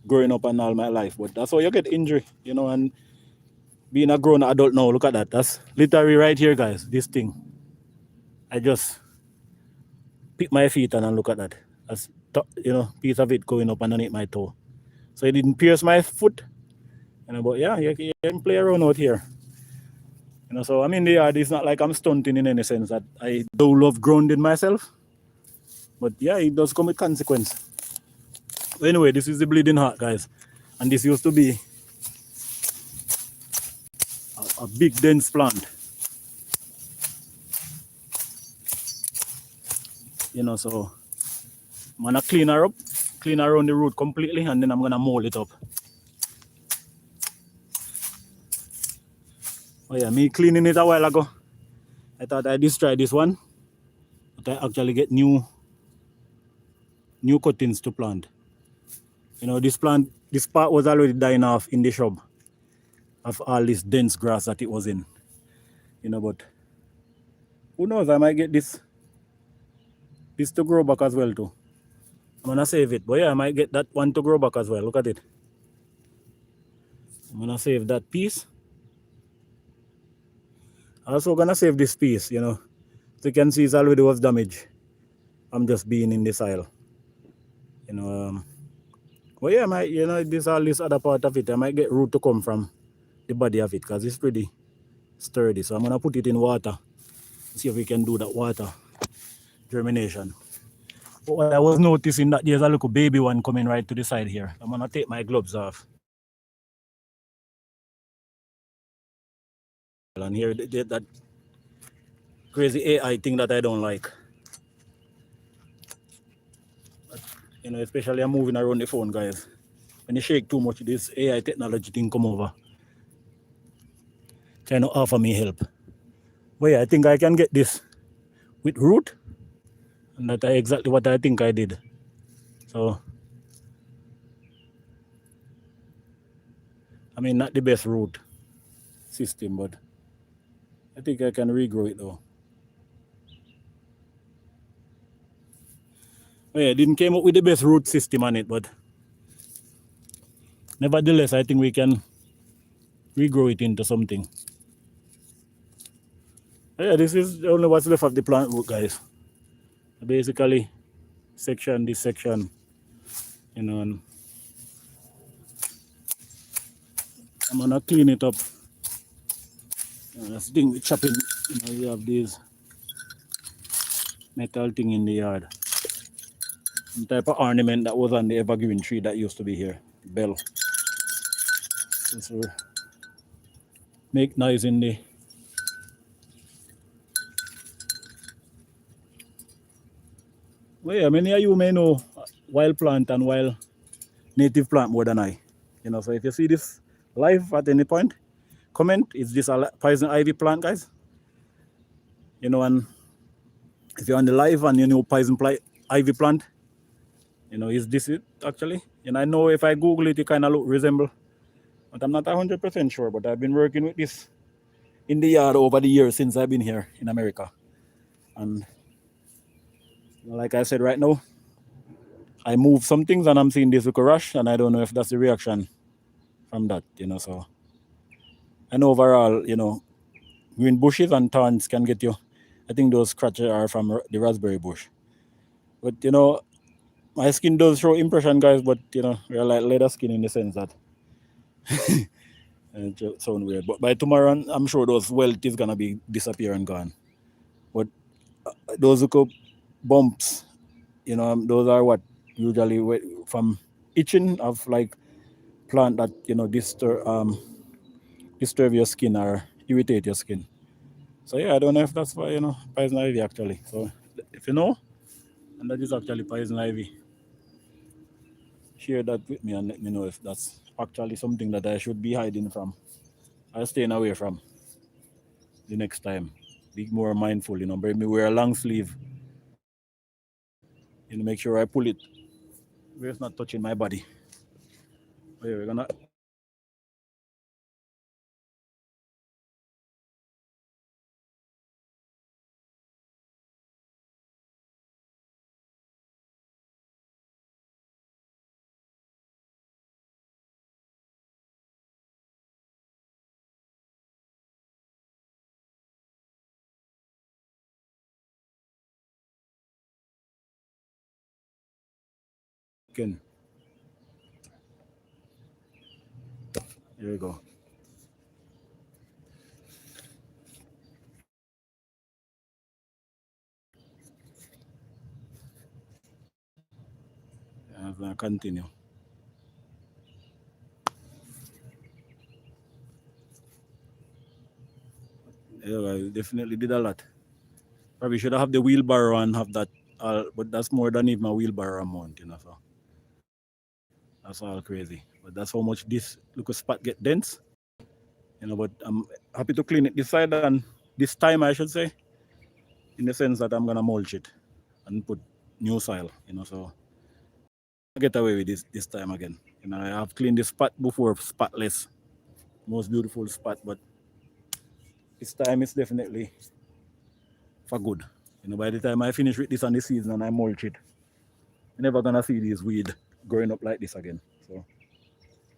Speaker 1: growing up and all my life. But that's how you get injury, and being a grown adult now, look at that. That's literally right here, guys, this thing. I just pick my feet and look at that. That's, piece of it going up underneath my toe. So it didn't pierce my foot. But yeah, you can play around out here. So I'm in the yard. It's not like I'm stunting in any sense. That I do love grounding myself. But yeah, it does come with consequence. But anyway, this is the bleeding heart, guys. And this used to be a big dense plant. So I'm gonna clean her up, clean around the root completely, and then I'm gonna mold it up. Oh yeah, me cleaning it a while ago. I thought I destroyed this one, but I actually get new cuttings to plant. This part was already dying off in the shrub of all this dense grass that it was in. But who knows, I might get this to grow back as well too. I'm gonna save it, but yeah, I might get that one to grow back as well. Look at it. I'm gonna save that piece. I'm also gonna save this piece, so you can see it's already was damaged. I'm just being in the soil. But yeah, this other part of it, I might get root to come from the body of it because it's pretty sturdy. So I'm gonna put it in water. See if we can do that water germination. But what I was noticing that there's a little baby one coming right to the side here. I'm gonna take my gloves off. And here that crazy AI thing that I don't like. But, especially I'm moving around the phone, guys. When you shake too much, this AI technology thing come over. Trying to offer me help. But yeah, I think I can get this with root. And that's exactly what I think I did. So, I mean, not the best root system, but I think I can regrow it though. Well, yeah, didn't came up with the best root system on it, but nevertheless, I think we can regrow it into something. Yeah, this is only what's left of the plant root, guys. Basically, this section, and I'm gonna clean it up. That's the thing with chopping. You have these metal thing in the yard. Some type of ornament that was on the evergreen tree that used to be here. Bell. This will make noise in the well, yeah, many of you may know wild plant and wild native plant more than I. So if you see this live at any point, comment, is this a poison ivy plant, guys? And if you're on the live and you know poison ivy plant, is this it actually? I know if I Google it, it kind of resemble, but I'm not 100% sure. But I've been working with this in the yard over the years since I've been here in America. And like I said, right now, I move some things and I'm seeing this little rush, and I don't know if that's the reaction from that, so. And overall, green bushes and thorns can get you. I think those scratches are from the raspberry bush. But, my skin does show impression, guys, but, we're like leather skin in the sense that it just sounds weird. But by tomorrow, I'm sure those welt is going to be disappear and gone. But those little bumps, those are what usually from itching of like plant that, disturb your skin or irritate your skin. So yeah, I don't know if that's why, poison ivy actually. So if you know, and that is actually poison ivy. share that with me and let me know if that's actually something that I should be hiding from or staying away from the next time. Be more mindful, bring me wear a long sleeve, make sure I pull it where it's not touching my body. Okay, we're gonna again. Here we go. I'm gonna continue. Yeah, I definitely did a lot. Probably should have the wheelbarrow and have that, but that's more than even a wheelbarrow amount, So that's all crazy. But that's how much this little spot get dense, But I'm happy to clean it this side and this time I should say, in the sense that I'm gonna mulch it and put new soil, So I get away with this time again. I have cleaned this spot before, spotless, most beautiful spot, but this time it's definitely for good. By the time I finish with this on the season and I mulch it, you're never gonna see these weed growing up like this again. So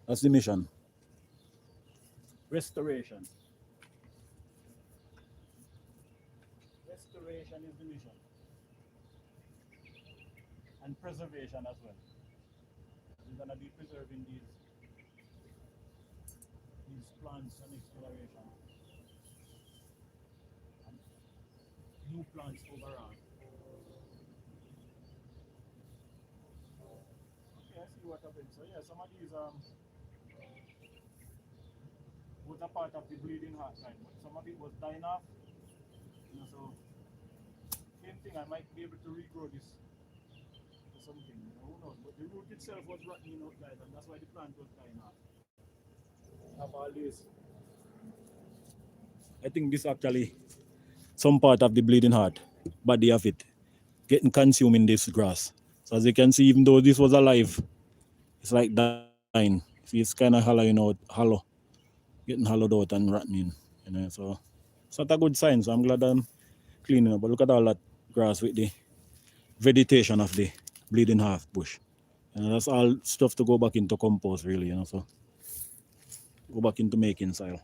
Speaker 1: that's the mission. Restoration. Restoration is the mission. And preservation as well. We're gonna be preserving these plants and exploration and new plants overall. Okay, I see what happened. So yeah, some of these was a part of the bleeding heart line, but some of it was dying off. So same thing, I might be able to regrow this or something, who knows? But the root itself was rotting out, guys, and that's why the plant was dying off. Have all this. I think this actually some part of the bleeding heart, body of it, getting consumed in this grass. So as you can see, even though this was alive, it's like dying. See, it's kind of hollow, getting hollowed out and rotting. So it's not a good sign. So I'm glad I'm cleaning up. But look at all that grass with the vegetation of the bleeding half bush. That's all stuff to go back into compost, really. So go back into making soil.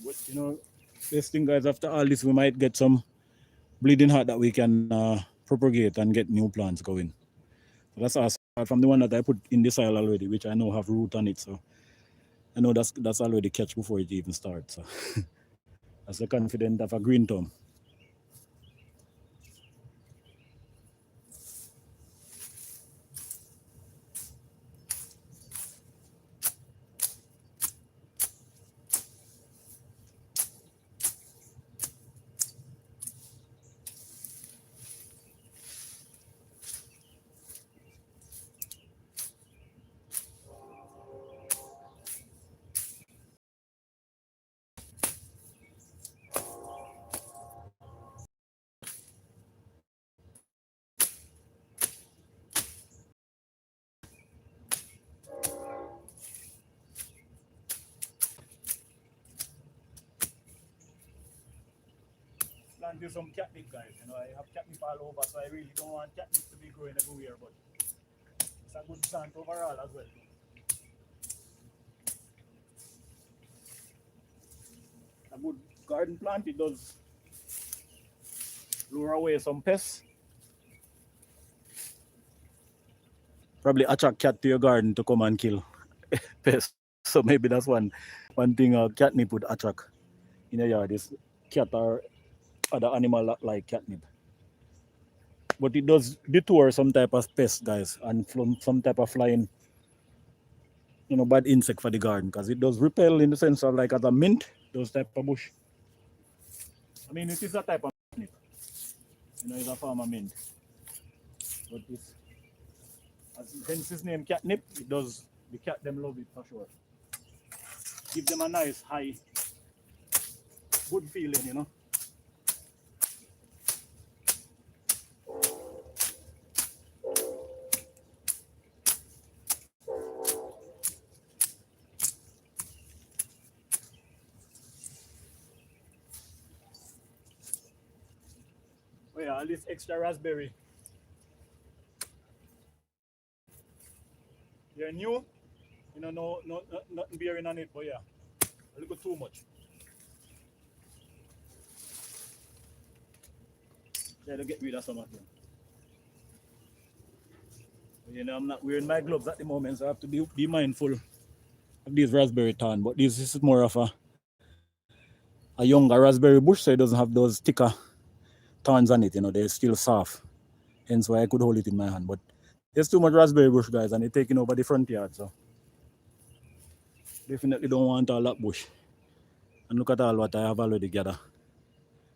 Speaker 1: But this thing, guys, after all this, we might get some bleeding heart that we can propagate and get new plants going. So that's us from the one that I put in the soil already, which I know have root on it. So I know that's already catch before it even starts. So that's the confidence of a green thumb. planted some catnip, guys. You know, I have catnip all over, so I really don't want catnip to be growing everywhere, but it's a good plant overall as well. A good garden plant, it does lure away some pests. Probably attract cat to your garden to come and kill pests. So maybe that's one thing catnip would attract in your yard is cat or other animal like catnip. But it does detour some type of pest, guys, and from some type of flying, bad insect for the garden, because it does repel in the sense of like as a mint, those type of bush. I mean, it is a type of mint. It's a form of mint. But it's, hence its name catnip, the cat them love it for sure. Give them a nice, high, good feeling. Oh yeah, all this extra raspberry. They're new, nothing bearing on it, but yeah, a little too much. Try to get rid of some of them. I'm not wearing my gloves at the moment, so I have to be mindful of these raspberry thorn. But this is more of a younger raspberry bush, so it doesn't have those thicker thorns on it. They're still soft. Hence why I could hold it in my hand. But there's too much raspberry bush, guys, and it's taking over the front yard. So definitely don't want all that bush. And look at all what I have already gathered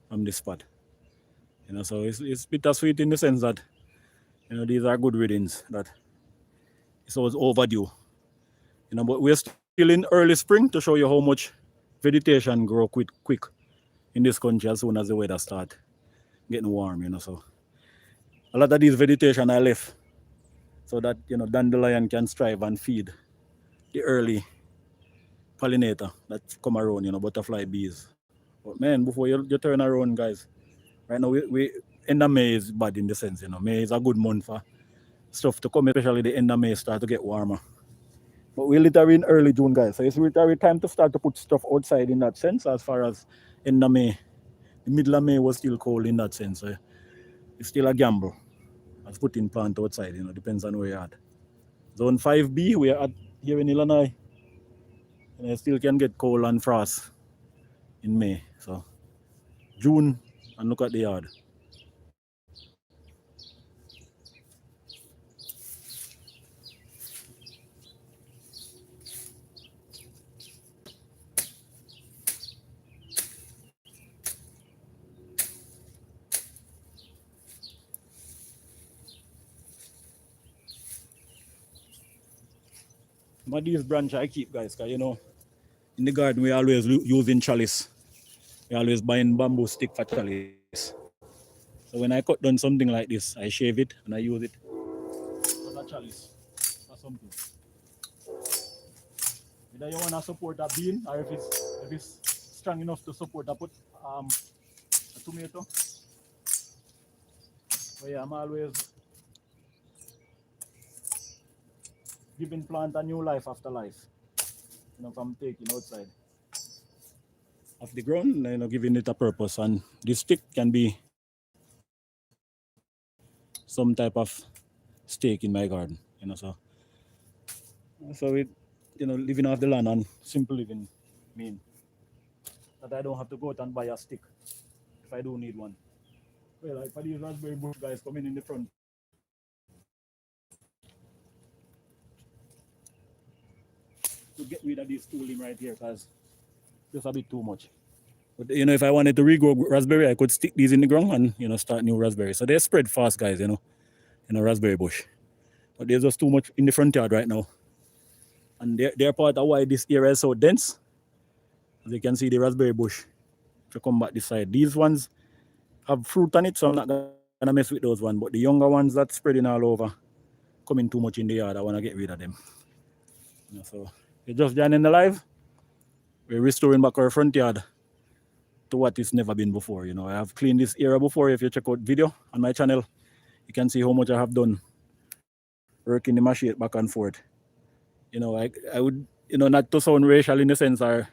Speaker 1: from this spot. So it's bittersweet in the sense that these are good readings that it's always overdue. But we're still in early spring to show you how much vegetation grow quick in this country as soon as the weather start getting warm. So a lot of these vegetation are left so that dandelion can strive and feed the early pollinator that come around, butterfly bees. But man, before you turn around, guys, right now we end of May is bad in the sense, May is a good month for stuff to come, especially the end of May start to get warmer. But we're literally in early June, guys, so it's literally time to start to put stuff outside in that sense. As far as end of May, the middle of May was still cold in that sense, so it's still a gamble as putting plant outside, depends on where you're at. Zone 5B, we are at here in Illinois, and it still can get cold and frost in May. So June, and look at the yard. But these branch I keep, guys, because in the garden we always using chalice. We always buying bamboo stick for chalice. So when I cut down something like this, I shave it and I use it as a chalice or something. Whether you want to support a bean or if it's strong enough to support a tomato. But yeah, I'm always giving plant a new life after life. From taking outside of the ground, giving it a purpose. And this stick can be some type of stake in my garden, so it, living off the land and simple living mean that I don't have to go out and buy a stick if I do need one. Well, like for these raspberry bush guys coming in the front, to get rid of this tooling right here, because just a bit too much. But if I wanted to regrow raspberry, I could stick these in the ground and start new raspberry. So they spread fast, guys, in a raspberry bush. But there's just too much in the front yard right now. And they're part of why this area is so dense. As you can see, the raspberry bush, if you come back this side, these ones have fruit on it, so I'm not gonna mess with those ones. But the younger ones that's spreading all over, coming too much in the yard, I wanna get rid of them. So you're just joining the live. We're restoring back our front yard to what it's never been before. I have cleaned this area before. If you check out video on my channel, you can see how much I have done working the machete back and forth. I would, not to sound racial in the sense or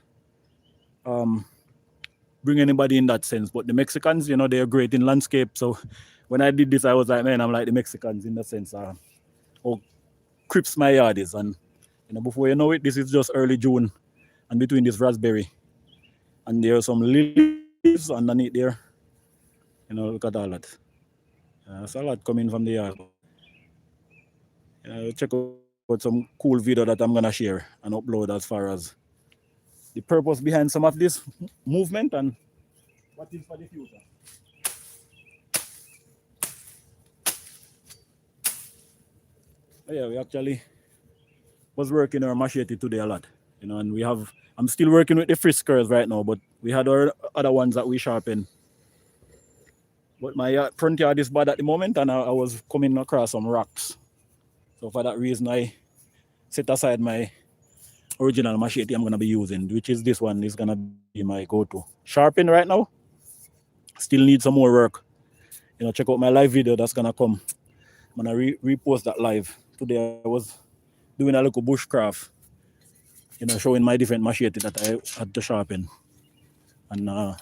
Speaker 1: um, bring anybody in that sense, but the Mexicans, they're great in landscape. So when I did this, I was like, man, I'm like the Mexicans in the sense how crisp my yard is. And, before you know it, this is just early June. And between this raspberry and there are some lilies underneath there. Look at all that. There's a lot coming from the yard. Check out some cool video that I'm gonna share and upload as far as the purpose behind some of this movement and what is for the future. Yeah, we actually was working our machete today a lot, and I'm still working with the friskers right now, but we had our other ones that we sharpen. But my front yard is bad at the moment, and I was coming across some rocks. So for that reason, I set aside my original machete I'm gonna be using, which is this one. Is gonna be my go-to. Sharpen right now. Still need some more work. Check out my live video that's gonna come. I'm gonna repost that live. Today I was doing a little bushcraft, showing my different machete that I had to sharpen. And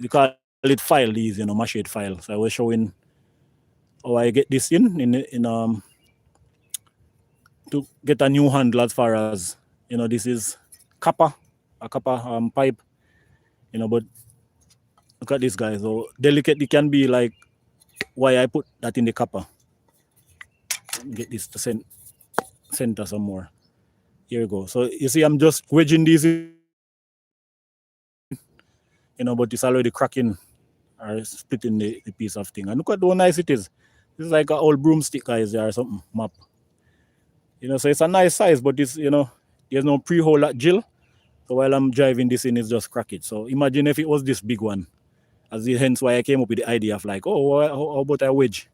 Speaker 1: we call it file these, machete file. So I was showing how I get this in to get a new handle as far as, this is a copper pipe, but look at this, guys. So delicate it can be, like why I put that in the copper. Get this to center some more. Here we go. So you see, I'm just wedging these in, but it's already cracking or splitting the piece of thing. And look at how nice it is. This is like an old broomstick, guys, or something map. So it's a nice size, but it's, there's no pre-hole at Jill. So while I'm driving this in, it's just crack it. So imagine if it was this big one. Hence why I came up with the idea of like, oh, how about I wedge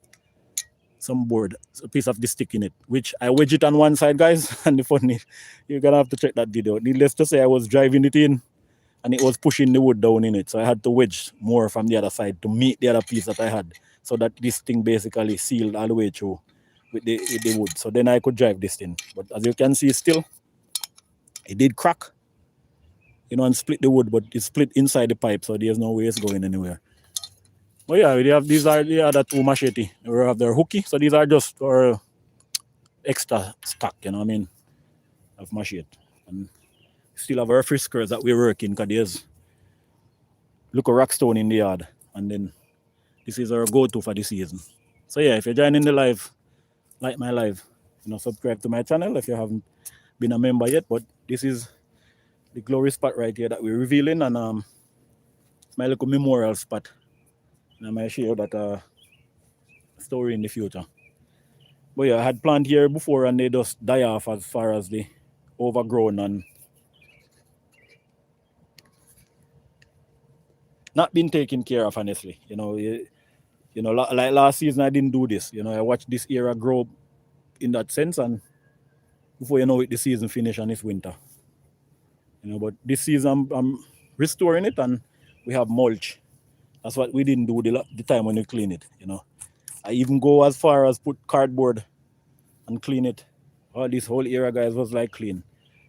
Speaker 1: some board, a piece of the stick in it, which I wedge it on one side, guys. And the funny, you're gonna have to check that video. Needless to say, I was driving it in and it was pushing the wood down in it. So I had to wedge more from the other side to meet the other piece that I had, so that this thing basically sealed all the way through with the wood. So then I could drive this thing. But as you can see, still, it did crack, and split the wood, but it split inside the pipe, so there's no way it's going anywhere. Well, yeah, these are the other two machete. We have their hooky, so these are just our extra stock, of machete. And still have our friskers that we're working, because there's look a rock stone in the yard. And then this is our go-to for the season. So yeah, if you're joining the live, like my live, subscribe to my channel if you haven't been a member yet. But this is the glory spot right here that we're revealing, and it's my little memorial spot. And I might share that story in the future. But yeah, I had planted here before and they just die off as far as the overgrown and not been taken care of, honestly. Like last season I didn't do this. I watched this era grow in that sense, and before you know it, the season finish and it's winter. But this season I'm restoring it, and we have mulch. That's what we didn't do the time when we clean it. I even go as far as put cardboard and clean it. This whole area, guys, was like clean.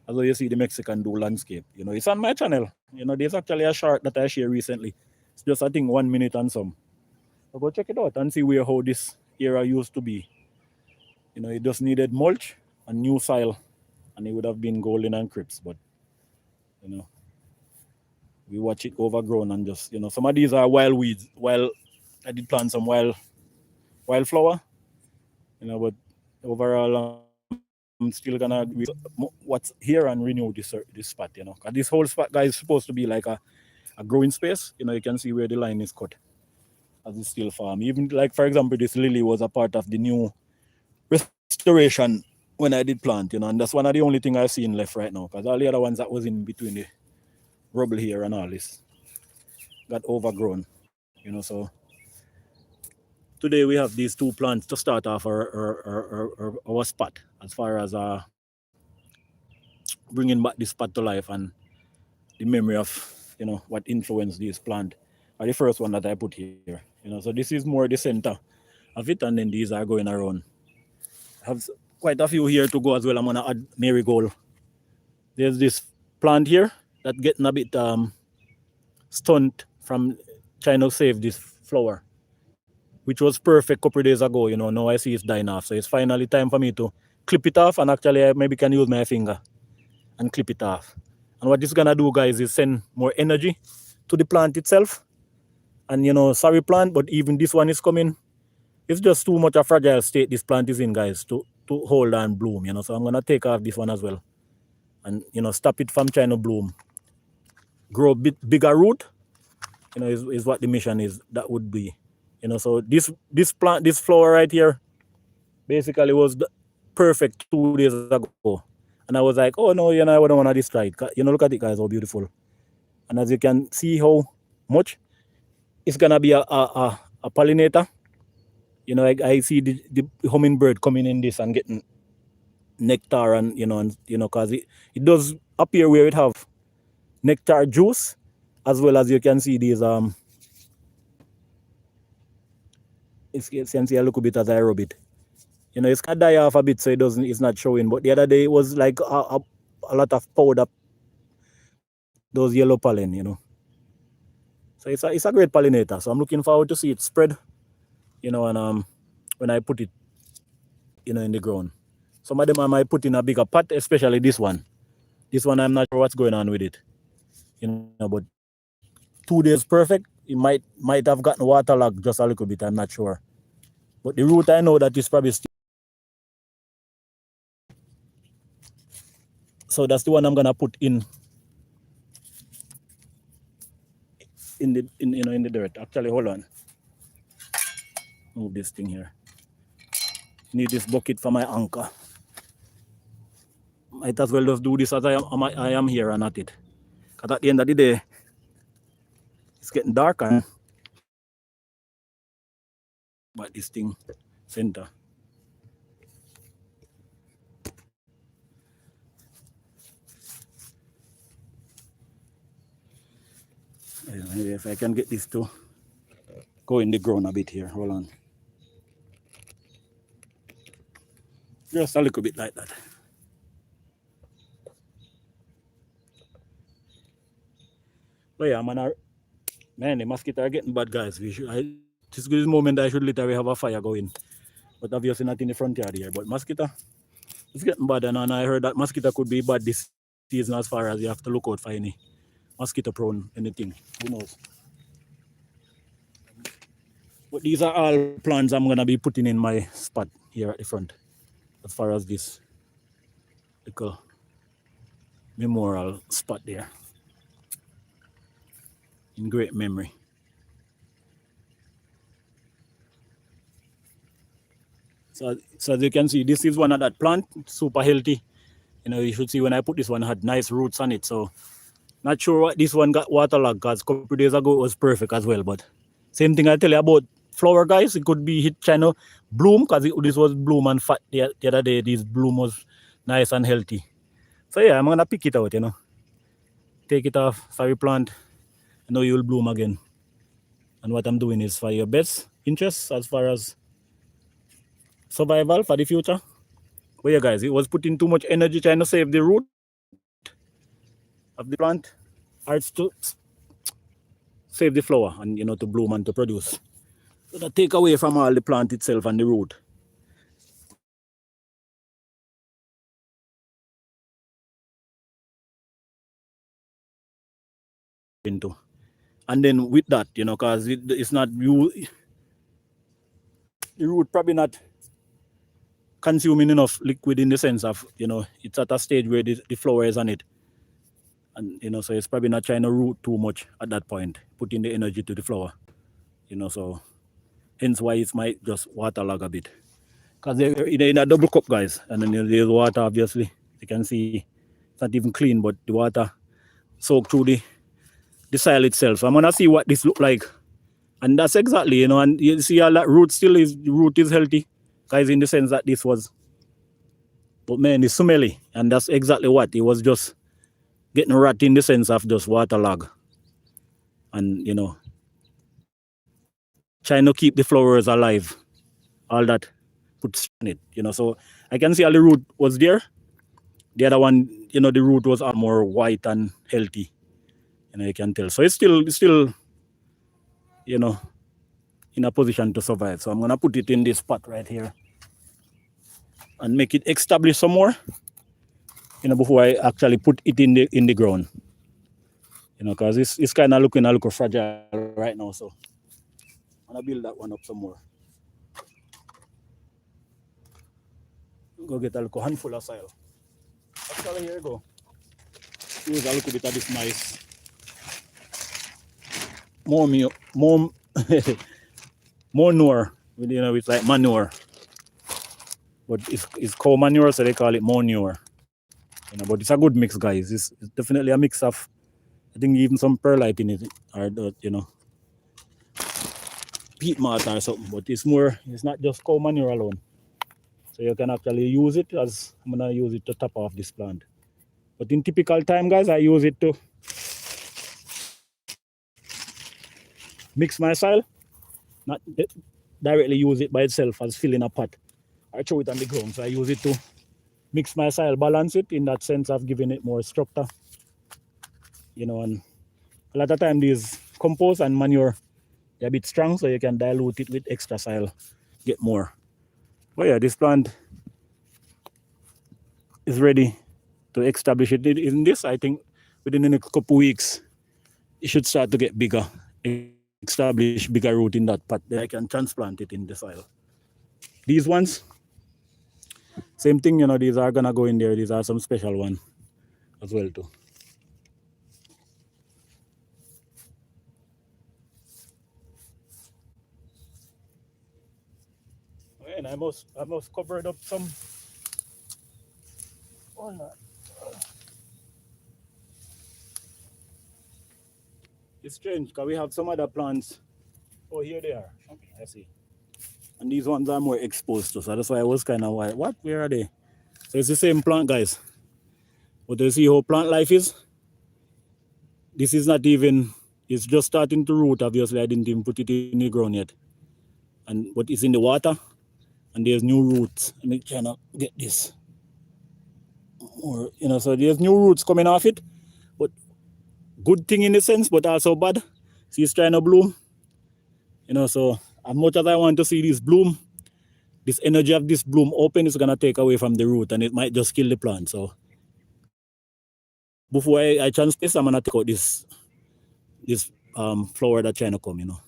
Speaker 1: As you see the Mexican do landscape. It's on my channel. There's actually a short that I shared recently. It's just, I think, 1 minute and some. So go check it out and see how this area used to be. It just needed mulch and new soil, and it would have been golden and crisp. But we watch it overgrown and just, some of these are wild weeds. While I did plant some wildflower, but overall I'm still gonna what's here and renew this spot, because this whole spot, guys, is supposed to be like a growing space. You can see where the line is cut as it's still farm. Even like, for example, this lily was a part of the new restoration when I did plant, and that's one of the only thing I've seen left right now, because all the other ones that was in between the rubble here and all this got overgrown, so today we have these two plants to start off our spot as far as bringing back this spot to life and the memory of what influenced this plant, are the first one that I put here. So this is more the center of it, and then these are going around. I have quite a few here to go as well. I'm gonna add marigold. There's this plant here that getting a bit stunned from trying to save this flower, which was perfect a couple of days ago. Now I see it's dying off. So it's finally time for me to clip it off, and actually I maybe can use my finger and clip it off. And what this is gonna do, guys, is send more energy to the plant itself. And sorry plant, but even this one is coming. It's just too much a fragile state this plant is in, guys, to hold and bloom. So I'm gonna take off this one as well, and stop it from trying to bloom. Grow a bit bigger root, is what the mission is. That would be, so this plant, this flower right here, basically was perfect 2 days ago. And I was like, oh no, I don't want to destroy it. Look at it, guys, how beautiful. And as you can see how much it's gonna be a pollinator. I see the hummingbird coming in this and getting nectar, and because it does appear where it have nectar juice, as well as you can see these you can see a little bit as I rub it. It's gonna die off a bit, so it's not showing. But the other day it was like a lot of powder, those yellow pollen. So it's a great pollinator. So I'm looking forward to see it spread, and when I put it, in the ground. Some of them I might put in a bigger pot, especially this one. This one I'm not sure what's going on with it. But 2 days perfect. It might have gotten waterlogged just a little bit. I'm not sure. But the root, I know that is probably still. So that's the one I'm gonna put in the dirt. Actually, hold on. Move this thing here. Need this bucket for my anchor. Might as well just do this as I am here and at it. Because at the end of the day, it's getting darker. But this thing center. Maybe if I can get this to go in the ground a bit here. Hold on. Just a little bit like that. But yeah, man, the mosquitoes are getting bad, guys. This moment I should literally have a fire going. But obviously not in the front yard here. But mosquito, it's getting bad. And I heard that mosquito could be bad this season, as far as you have to look out for any mosquito prone anything. Who knows? But these are all plants I'm going to be putting in my spot here at the front, as far as this little memorial spot there, in great memory. So as you can see, this is one of that plant, super healthy. You should see when I put this one, had nice roots on it. So not sure what this one got waterlogged, because a couple of days ago it was perfect as well. But same thing I tell you about flower, guys. It could be hit trying to bloom, because this was bloom and fat the other day. This bloom was nice and healthy. So yeah, I'm gonna pick it out, take it off. Sorry plant, I know you'll bloom again. And what I'm doing is for your best interests, as far as survival for the future. But yeah, guys, it was putting too much energy trying to save the root of the plant, or it's to save the flower and to bloom and to produce. So that take away from all the plant itself and the root. And then with that, because it's not you, the root probably not consuming enough liquid, in the sense of it's at a stage where the flower is on it, and so it's probably not trying to root too much at that point, putting the energy to the flower, so hence why it might just waterlog a bit, because they're in a double cup, guys, and then there's water. Obviously you can see it's not even clean, but the water soaked through the soil itself. So I'm gonna see what this look like, and that's exactly, and you see all that root is healthy, guys, in the sense that this was, but man, it's smelly, and that's exactly what it was, just getting rot in the sense of just waterlog. and trying to keep the flowers alive, all that puts on it, So I can see all the root was there. The other one, the root was all more white and healthy. You can tell. So it's still, you know, in a position to survive. So I'm gonna put it in this pot right here and make it establish some more, before I actually put it in the ground. Because it's kind of looking a little fragile right now. So I'm gonna build that one up some more. Go get a little handful of soil. Actually, here you go. Use a little bit of this nice more manure. It's like manure, but it's called manure, so they call it manure. But it's a good mix, guys. It's definitely a mix of, I think, even some perlite in it, or peat moss or something. But it's not just cow manure alone. So you can actually use it as, I'm gonna use it to top off this plant. But in typical time, guys, I use it to mix my soil, not directly use it by itself as filling a pot or throw it on the ground. So I use it to mix my soil, balance it in that sense of giving it more structure. And a lot of time these compost and manure, they're a bit strong, so you can dilute it with extra soil, get more. But yeah, this plant is ready to establish it in this. I think within the next couple weeks, it should start to get bigger, establish bigger root in that pot. Then I can transplant it in the soil. These ones, same thing, these are gonna go in there. These are some special one as well too. And I must cover it up some. Oh, no. It's strange because we have some other plants. Oh, here they are. Okay, I see. And these ones are more exposed to, so that's why I was kind of like, what? Where are they? So it's the same plant, guys. But you see how plant life is? This is not even, it's just starting to root. Obviously, I didn't even put it in the ground yet. But it's in the water, and there's new roots. Let me try to get this. Or, so there's new roots coming off it. But good thing in a sense, but also bad. See, it's trying to bloom. So as much as I want to see this bloom, this energy of this bloom open is gonna take away from the root, and it might just kill the plant. So before I transplant this, I'm gonna take out this flower that's trying to come.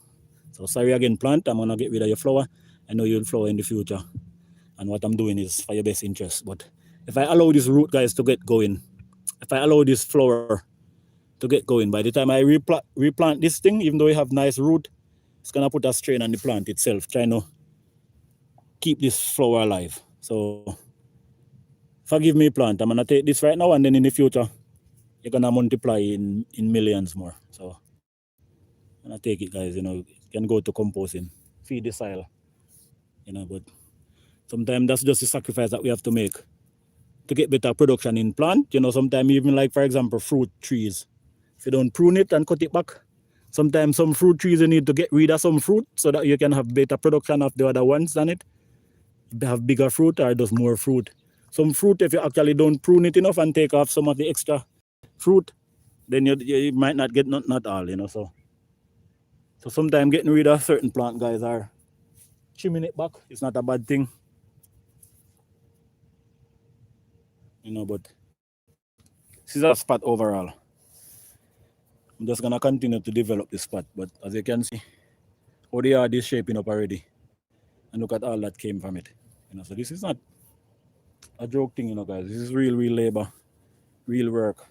Speaker 1: So sorry again, plant. I'm gonna get rid of your flower. I know you'll flower in the future, and what I'm doing is for your best interest. But if I allow this root, guys, to get going, if I allow this flower to get going, by the time I replant this thing, even though it have nice root, it's gonna put a strain on the plant itself, trying to keep this flower alive. So forgive me, plant. I'm gonna take this right now, and then in the future, you're gonna multiply in millions more. So I'm gonna take it, guys. You can go to composting, feed the soil. But sometimes that's just the sacrifice that we have to make to get better production in plant. Sometimes even like, for example, fruit trees. If you don't prune it and cut it back, sometimes some fruit trees you need to get rid of some fruit so that you can have better production of the other ones than it. They have bigger fruit or does more fruit. Some fruit, if you actually don't prune it enough and take off some of the extra fruit, then you might not get not all. So sometimes getting rid of certain plant, guys, are trimming it back. It's not a bad thing. But this is a spot overall. I'm just gonna continue to develop this spot, but as you can see, how the yard is shaping up already, and look at all that came from it. So this is not a joke thing, guys. This is real labor, real work.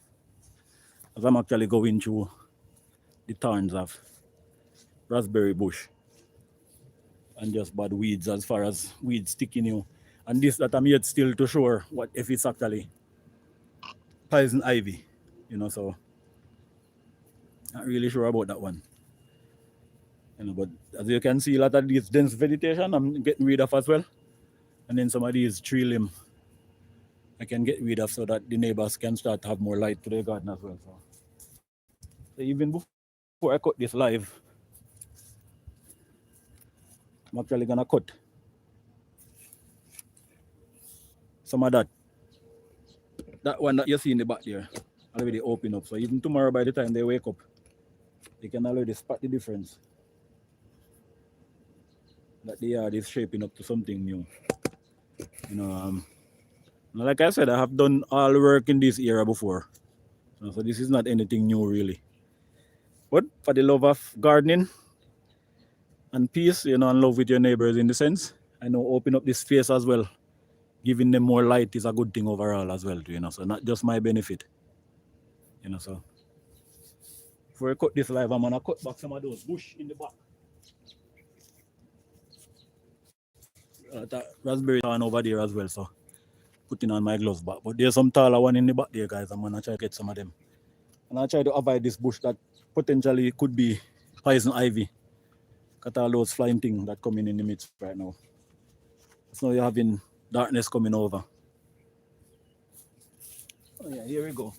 Speaker 1: As I'm actually going through the thorns of raspberry bush and just bad weeds, as far as weeds sticking you, and this that I'm yet still to sure what if it's actually poison ivy. So not really sure about that one. But as you can see, a lot of these dense vegetation I'm getting rid of as well. And then some of these tree limb I can get rid of so that the neighbors can start to have more light to their garden as well. So even before before I cut this live, I'm actually gonna cut some of that one that you see in the back there already open up. So even tomorrow by the time they wake up, they can already spot the difference. That the yard is shaping up to something new. You know, like I said, I have done all work in this era before. So this is not anything new really. But for the love of gardening and peace, you know, and love with your neighbors in the sense, I know open up this space as well. Giving them more light is a good thing overall as well, you know. So not just my benefit. You know, so before I cut this live, I'm gonna cut back some of those bush in the back. That raspberry on over there as well, so putting on my gloves back. But there's some taller one in the back there, guys. I'm gonna try to get some of them. And I try to avoid this bush that potentially could be poison ivy. Got all those flying things that coming in the midst right now. So you're having darkness coming over. Oh yeah, here we go.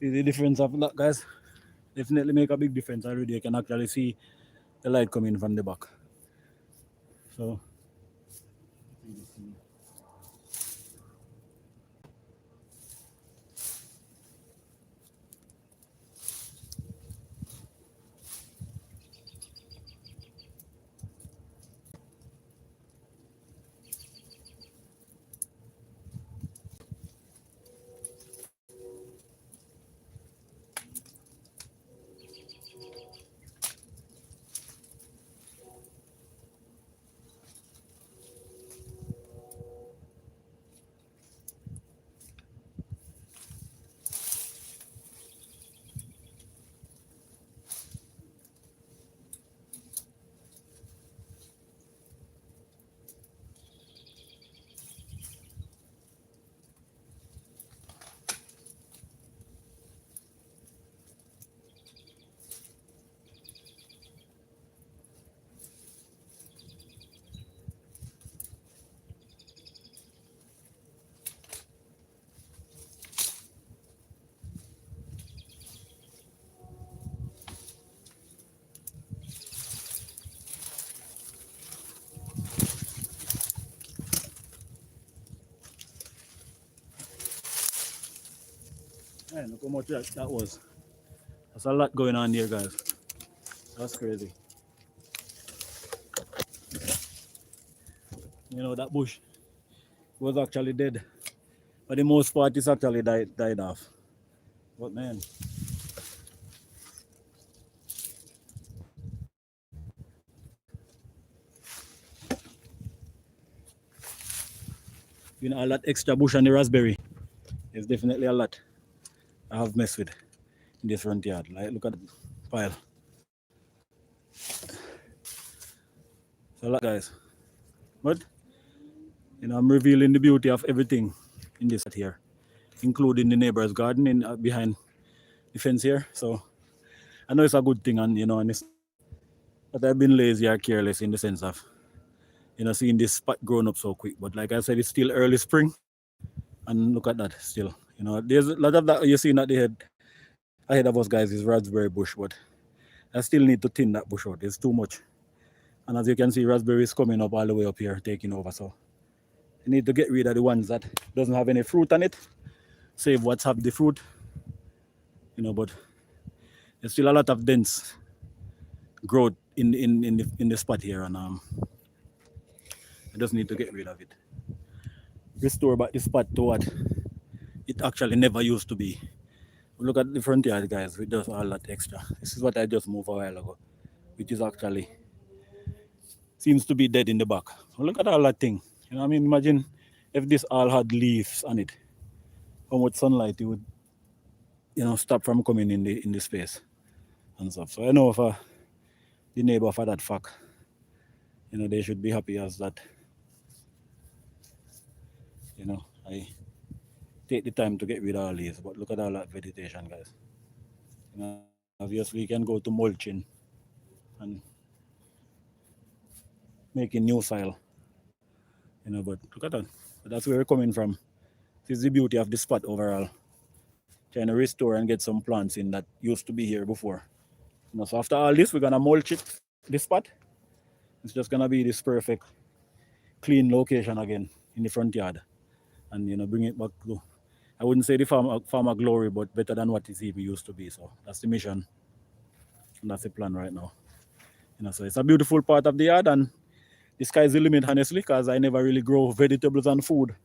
Speaker 1: See the difference of that, guys? Definitely make a big difference already. You can actually see the light coming from the back. So Man, look how much that was. There's a lot going on here, guys. That's crazy. You know, that bush was actually dead. For the most part, it's actually died off. But man, you know, all that extra bush on the raspberry. There's definitely a lot I have messed with in this front yard. Like, look at the pile. It's a lot, guys. But, you know, I'm revealing the beauty of everything in this here, including the neighbor's garden in behind the fence here. So I know it's a good thing, and you know, and it's that I've been lazy or careless in the sense of, you know, seeing this spot growing up so quick. But like I said, it's still early spring, and look at that still. You know, there's a lot of that you see at the head ahead of us, guys, is raspberry bush, but I still need to thin that bush out. There's too much. And as you can see, raspberries coming up all the way up here, taking over. So you need to get rid of the ones that doesn't have any fruit on it. Save what's have the fruit. You know, but there's still a lot of dense growth in the spot here, and I just need to get rid of it. Restore back the spot to what it actually never used to be. Look at the front yard, guys, with just all that extra. This is what I just moved a while ago, which is actually seems to be dead in the back. So look at all that thing. You know, I mean, imagine if this all had leaves on it, how much sunlight it would, you know, stop from coming in the space and stuff. So I know for the neighbor for that fact, you know, they should be happy as that. You know, I take the time to get rid of all these, but look at all that vegetation, guys. You know, obviously, you can go to mulching and making new soil. You know, but look at that. But that's where we're coming from. This is the beauty of the spot overall. Trying to restore and get some plants in that used to be here before. You know, so after all this, we're gonna mulch it, this spot. It's just gonna be this perfect, clean location again in the front yard, and you know, bring it back to, I wouldn't say the farmer glory, but better than what it even used to be. So that's the mission, and that's the plan right now. You know, so it's a beautiful part of the yard, and the sky's the limit, honestly, because I never really grow vegetables and food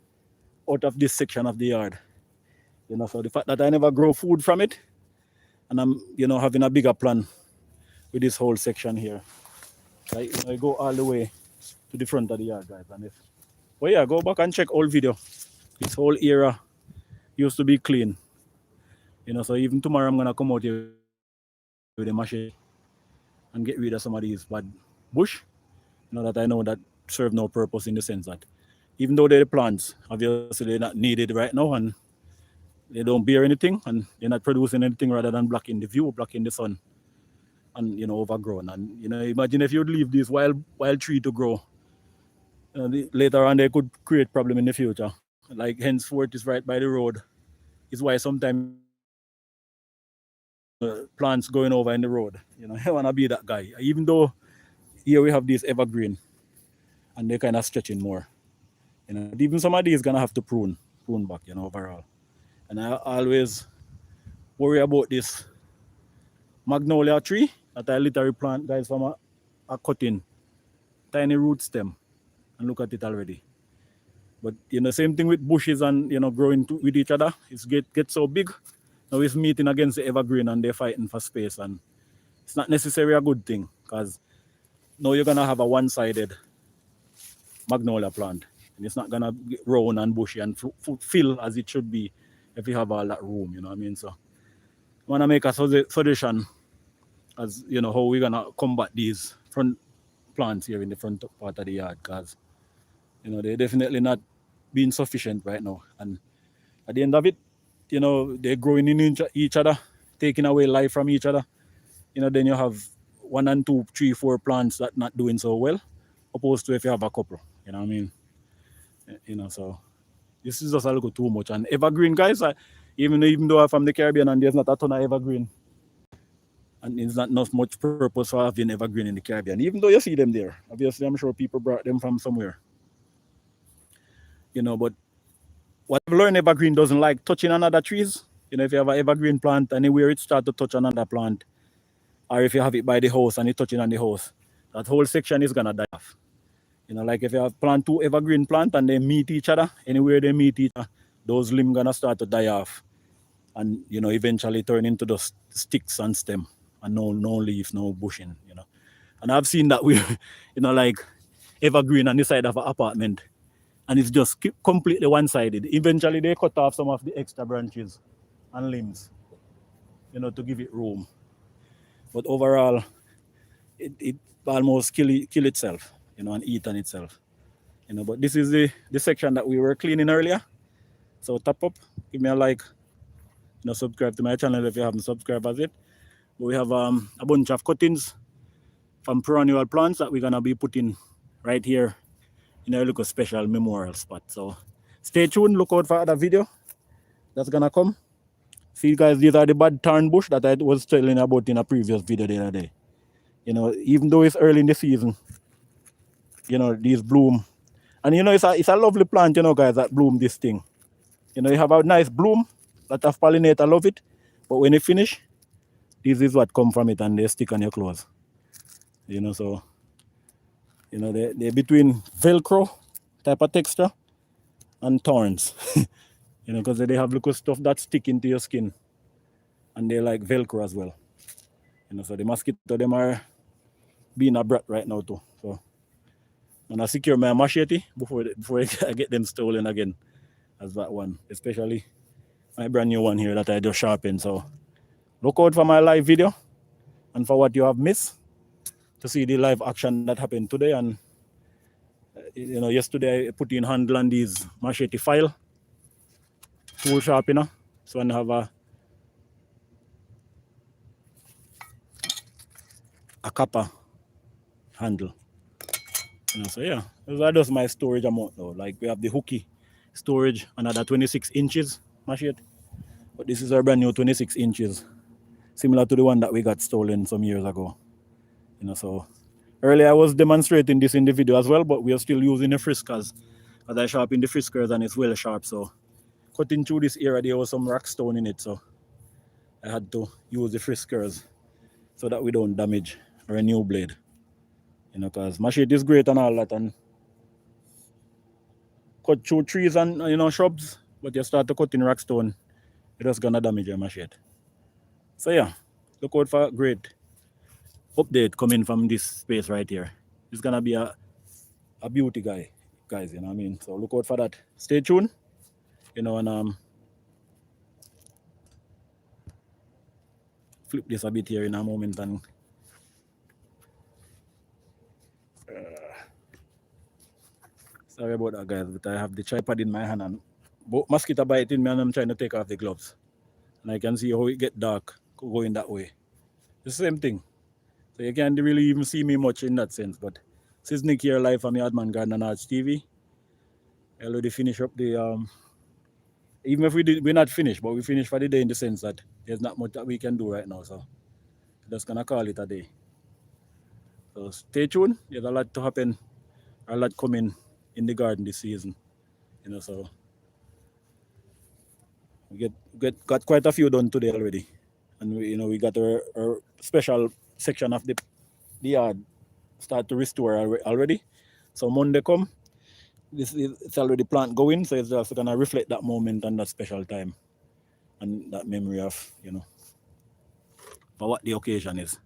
Speaker 1: out of this section of the yard. You know, so the fact that I never grow food from it, and I'm, you know, having a bigger plan with this whole section here. Like, you know, I go all the way to the front of the yard, guys. And if, well, yeah, go back and check old video. This whole area used to be clean. You know, so even tomorrow I'm gonna come out here with a machete and get rid of some of these bad bush. You know, that I know that serve no purpose, in the sense that even though they're the plants, obviously they're not needed right now, and they don't bear anything, and they're not producing anything rather than blocking the view, blocking the sun, and you know, overgrown. And you know, imagine if you'd leave this wild tree to grow. Later on, they could create problem in the future. Like henceforth, is right by the road. Is why sometimes plants going over in the road. You know, I wanna be that guy. Even though here we have this evergreen, and they're kind of stretching more. You know, even some of these gonna have to prune back. You know, overall. And I always worry about this magnolia tree that I literally plant, guys, from a cutting tiny root stem, and look at it already. But you know, same thing with bushes and, you know, growing with each other. It's get so big. Now it's meeting against the evergreen, and they're fighting for space, and it's not necessarily a good thing, because now you're gonna have a one-sided magnolia plant, and it's not gonna get round and bushy and fill as it should be if you have all that room. You know what I mean? So I wanna make a suggestion as, you know, how we're gonna combat these front plants here in the front part of the yard, because you know, they're definitely not being sufficient right now. And at the end of it, you know, they're growing in each other, taking away life from each other. You know, then you have 1 and 2, 3, 4 plants that not doing so well, opposed to if you have a couple. You know what I mean? You know, so this is just a little too much. And evergreen, guys, even though I'm from the Caribbean and there's not a ton of evergreen, and it's not much purpose for having evergreen in the Caribbean, even though you see them there. Obviously, I'm sure people brought them from somewhere. You know, but what I've learned, evergreen doesn't like touching on other trees. You know, if you have an evergreen plant anywhere it start to touch another plant, or if you have it by the house and it touching on the house, that whole section is gonna die off. You know, like if you have plant two evergreen plant and they meet each other, anywhere they meet each other, those limbs gonna start to die off, and you know eventually turn into the sticks and stem, and no leaf, no bushing. You know, and I've seen that we, you know, like evergreen on the side of an apartment, and it's just completely one-sided. Eventually they cut off some of the extra branches and limbs, you know, to give it room. But overall, it almost kill itself, you know, and eat on itself. You know, but this is the section that we were cleaning earlier. So tap up, give me a like, you know, subscribe to my channel if you haven't subscribed as yet. But we have a bunch of cuttings from perennial plants that we're gonna be putting right here in a little special memorial spot. So stay tuned, look out for other video that's gonna come. See guys, these are the bad thorn bush that I was telling about in a previous video the other day. You know, even though it's early in the season, you know, these bloom. And you know, it's a lovely plant, you know, guys, that bloom this thing. You know, you have a nice bloom, lot of pollinator love it. But when you finish, this is what come from it and they stick on your clothes. You know, so, you know, they're between Velcro type of texture and thorns. You know, because they have little stuff that stick into your skin. And they like Velcro as well. You know, so the mosquito, them are being a brat right now too. So I'm gonna secure my machete before I get them stolen again. As that one, especially my brand new one here that I just sharpened. So look out for my live video and for what you have missed to see the live action that happened today. And you know, yesterday I put in handle on these machete file tool sharpener, so I have a copper handle. You know, so yeah, those are just my storage amount though. Like we have the hooky storage, another 26 inches machete, but this is our brand new 26 inches, similar to the one that we got stolen some years ago. You know, so earlier I was demonstrating this in the video as well, but we are still using the friskers, as I sharpen the friskers and it's well sharp. So cutting through this area, there was some rock stone in it, so I had to use the friskers so that we don't damage our new blade. You know, because machete is great and all that, and cut through trees and, you know, shrubs, but you start to cut in rock stone, it's just gonna damage your machete. So yeah, look out for a great update coming from this space right here. It's gonna be a beauty guys, you know what I mean? So look out for that. Stay tuned, you know, and flip this a bit here in a moment. And sorry about that guys, but I have the tripod in my hand and mosquito biting me and I'm trying to take off the gloves, and I can see how it get dark going that way. The same thing, so you can't really even see me much in that sense. But this is Nick here live from the Adman Garden and Arts TV. I already finished up the even if we're not finished, but we finished for the day in the sense that there's not much that we can do right now, so just gonna call it a day. So stay tuned, there's a lot to happen, a lot coming in the garden this season, you know. So we got quite a few done today already, and we, you know, we got our special section of the yard start to restore already. So Monday come, it's already plant going, so it's just gonna reflect that moment and that special time and that memory of, you know, for what the occasion is.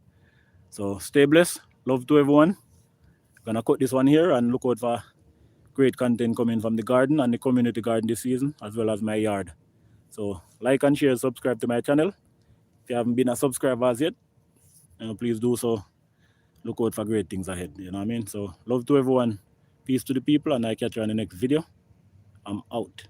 Speaker 1: So stay blessed, love to everyone. Gonna cut this one here and look out for great content coming from the garden and the community garden this season, as well as my yard. So like and share, subscribe to my channel. If you haven't been a subscriber as yet, you know, please do so. Look out for great things ahead, you know what I mean? So love to everyone, peace to the people, and I catch you on the next video. I'm out.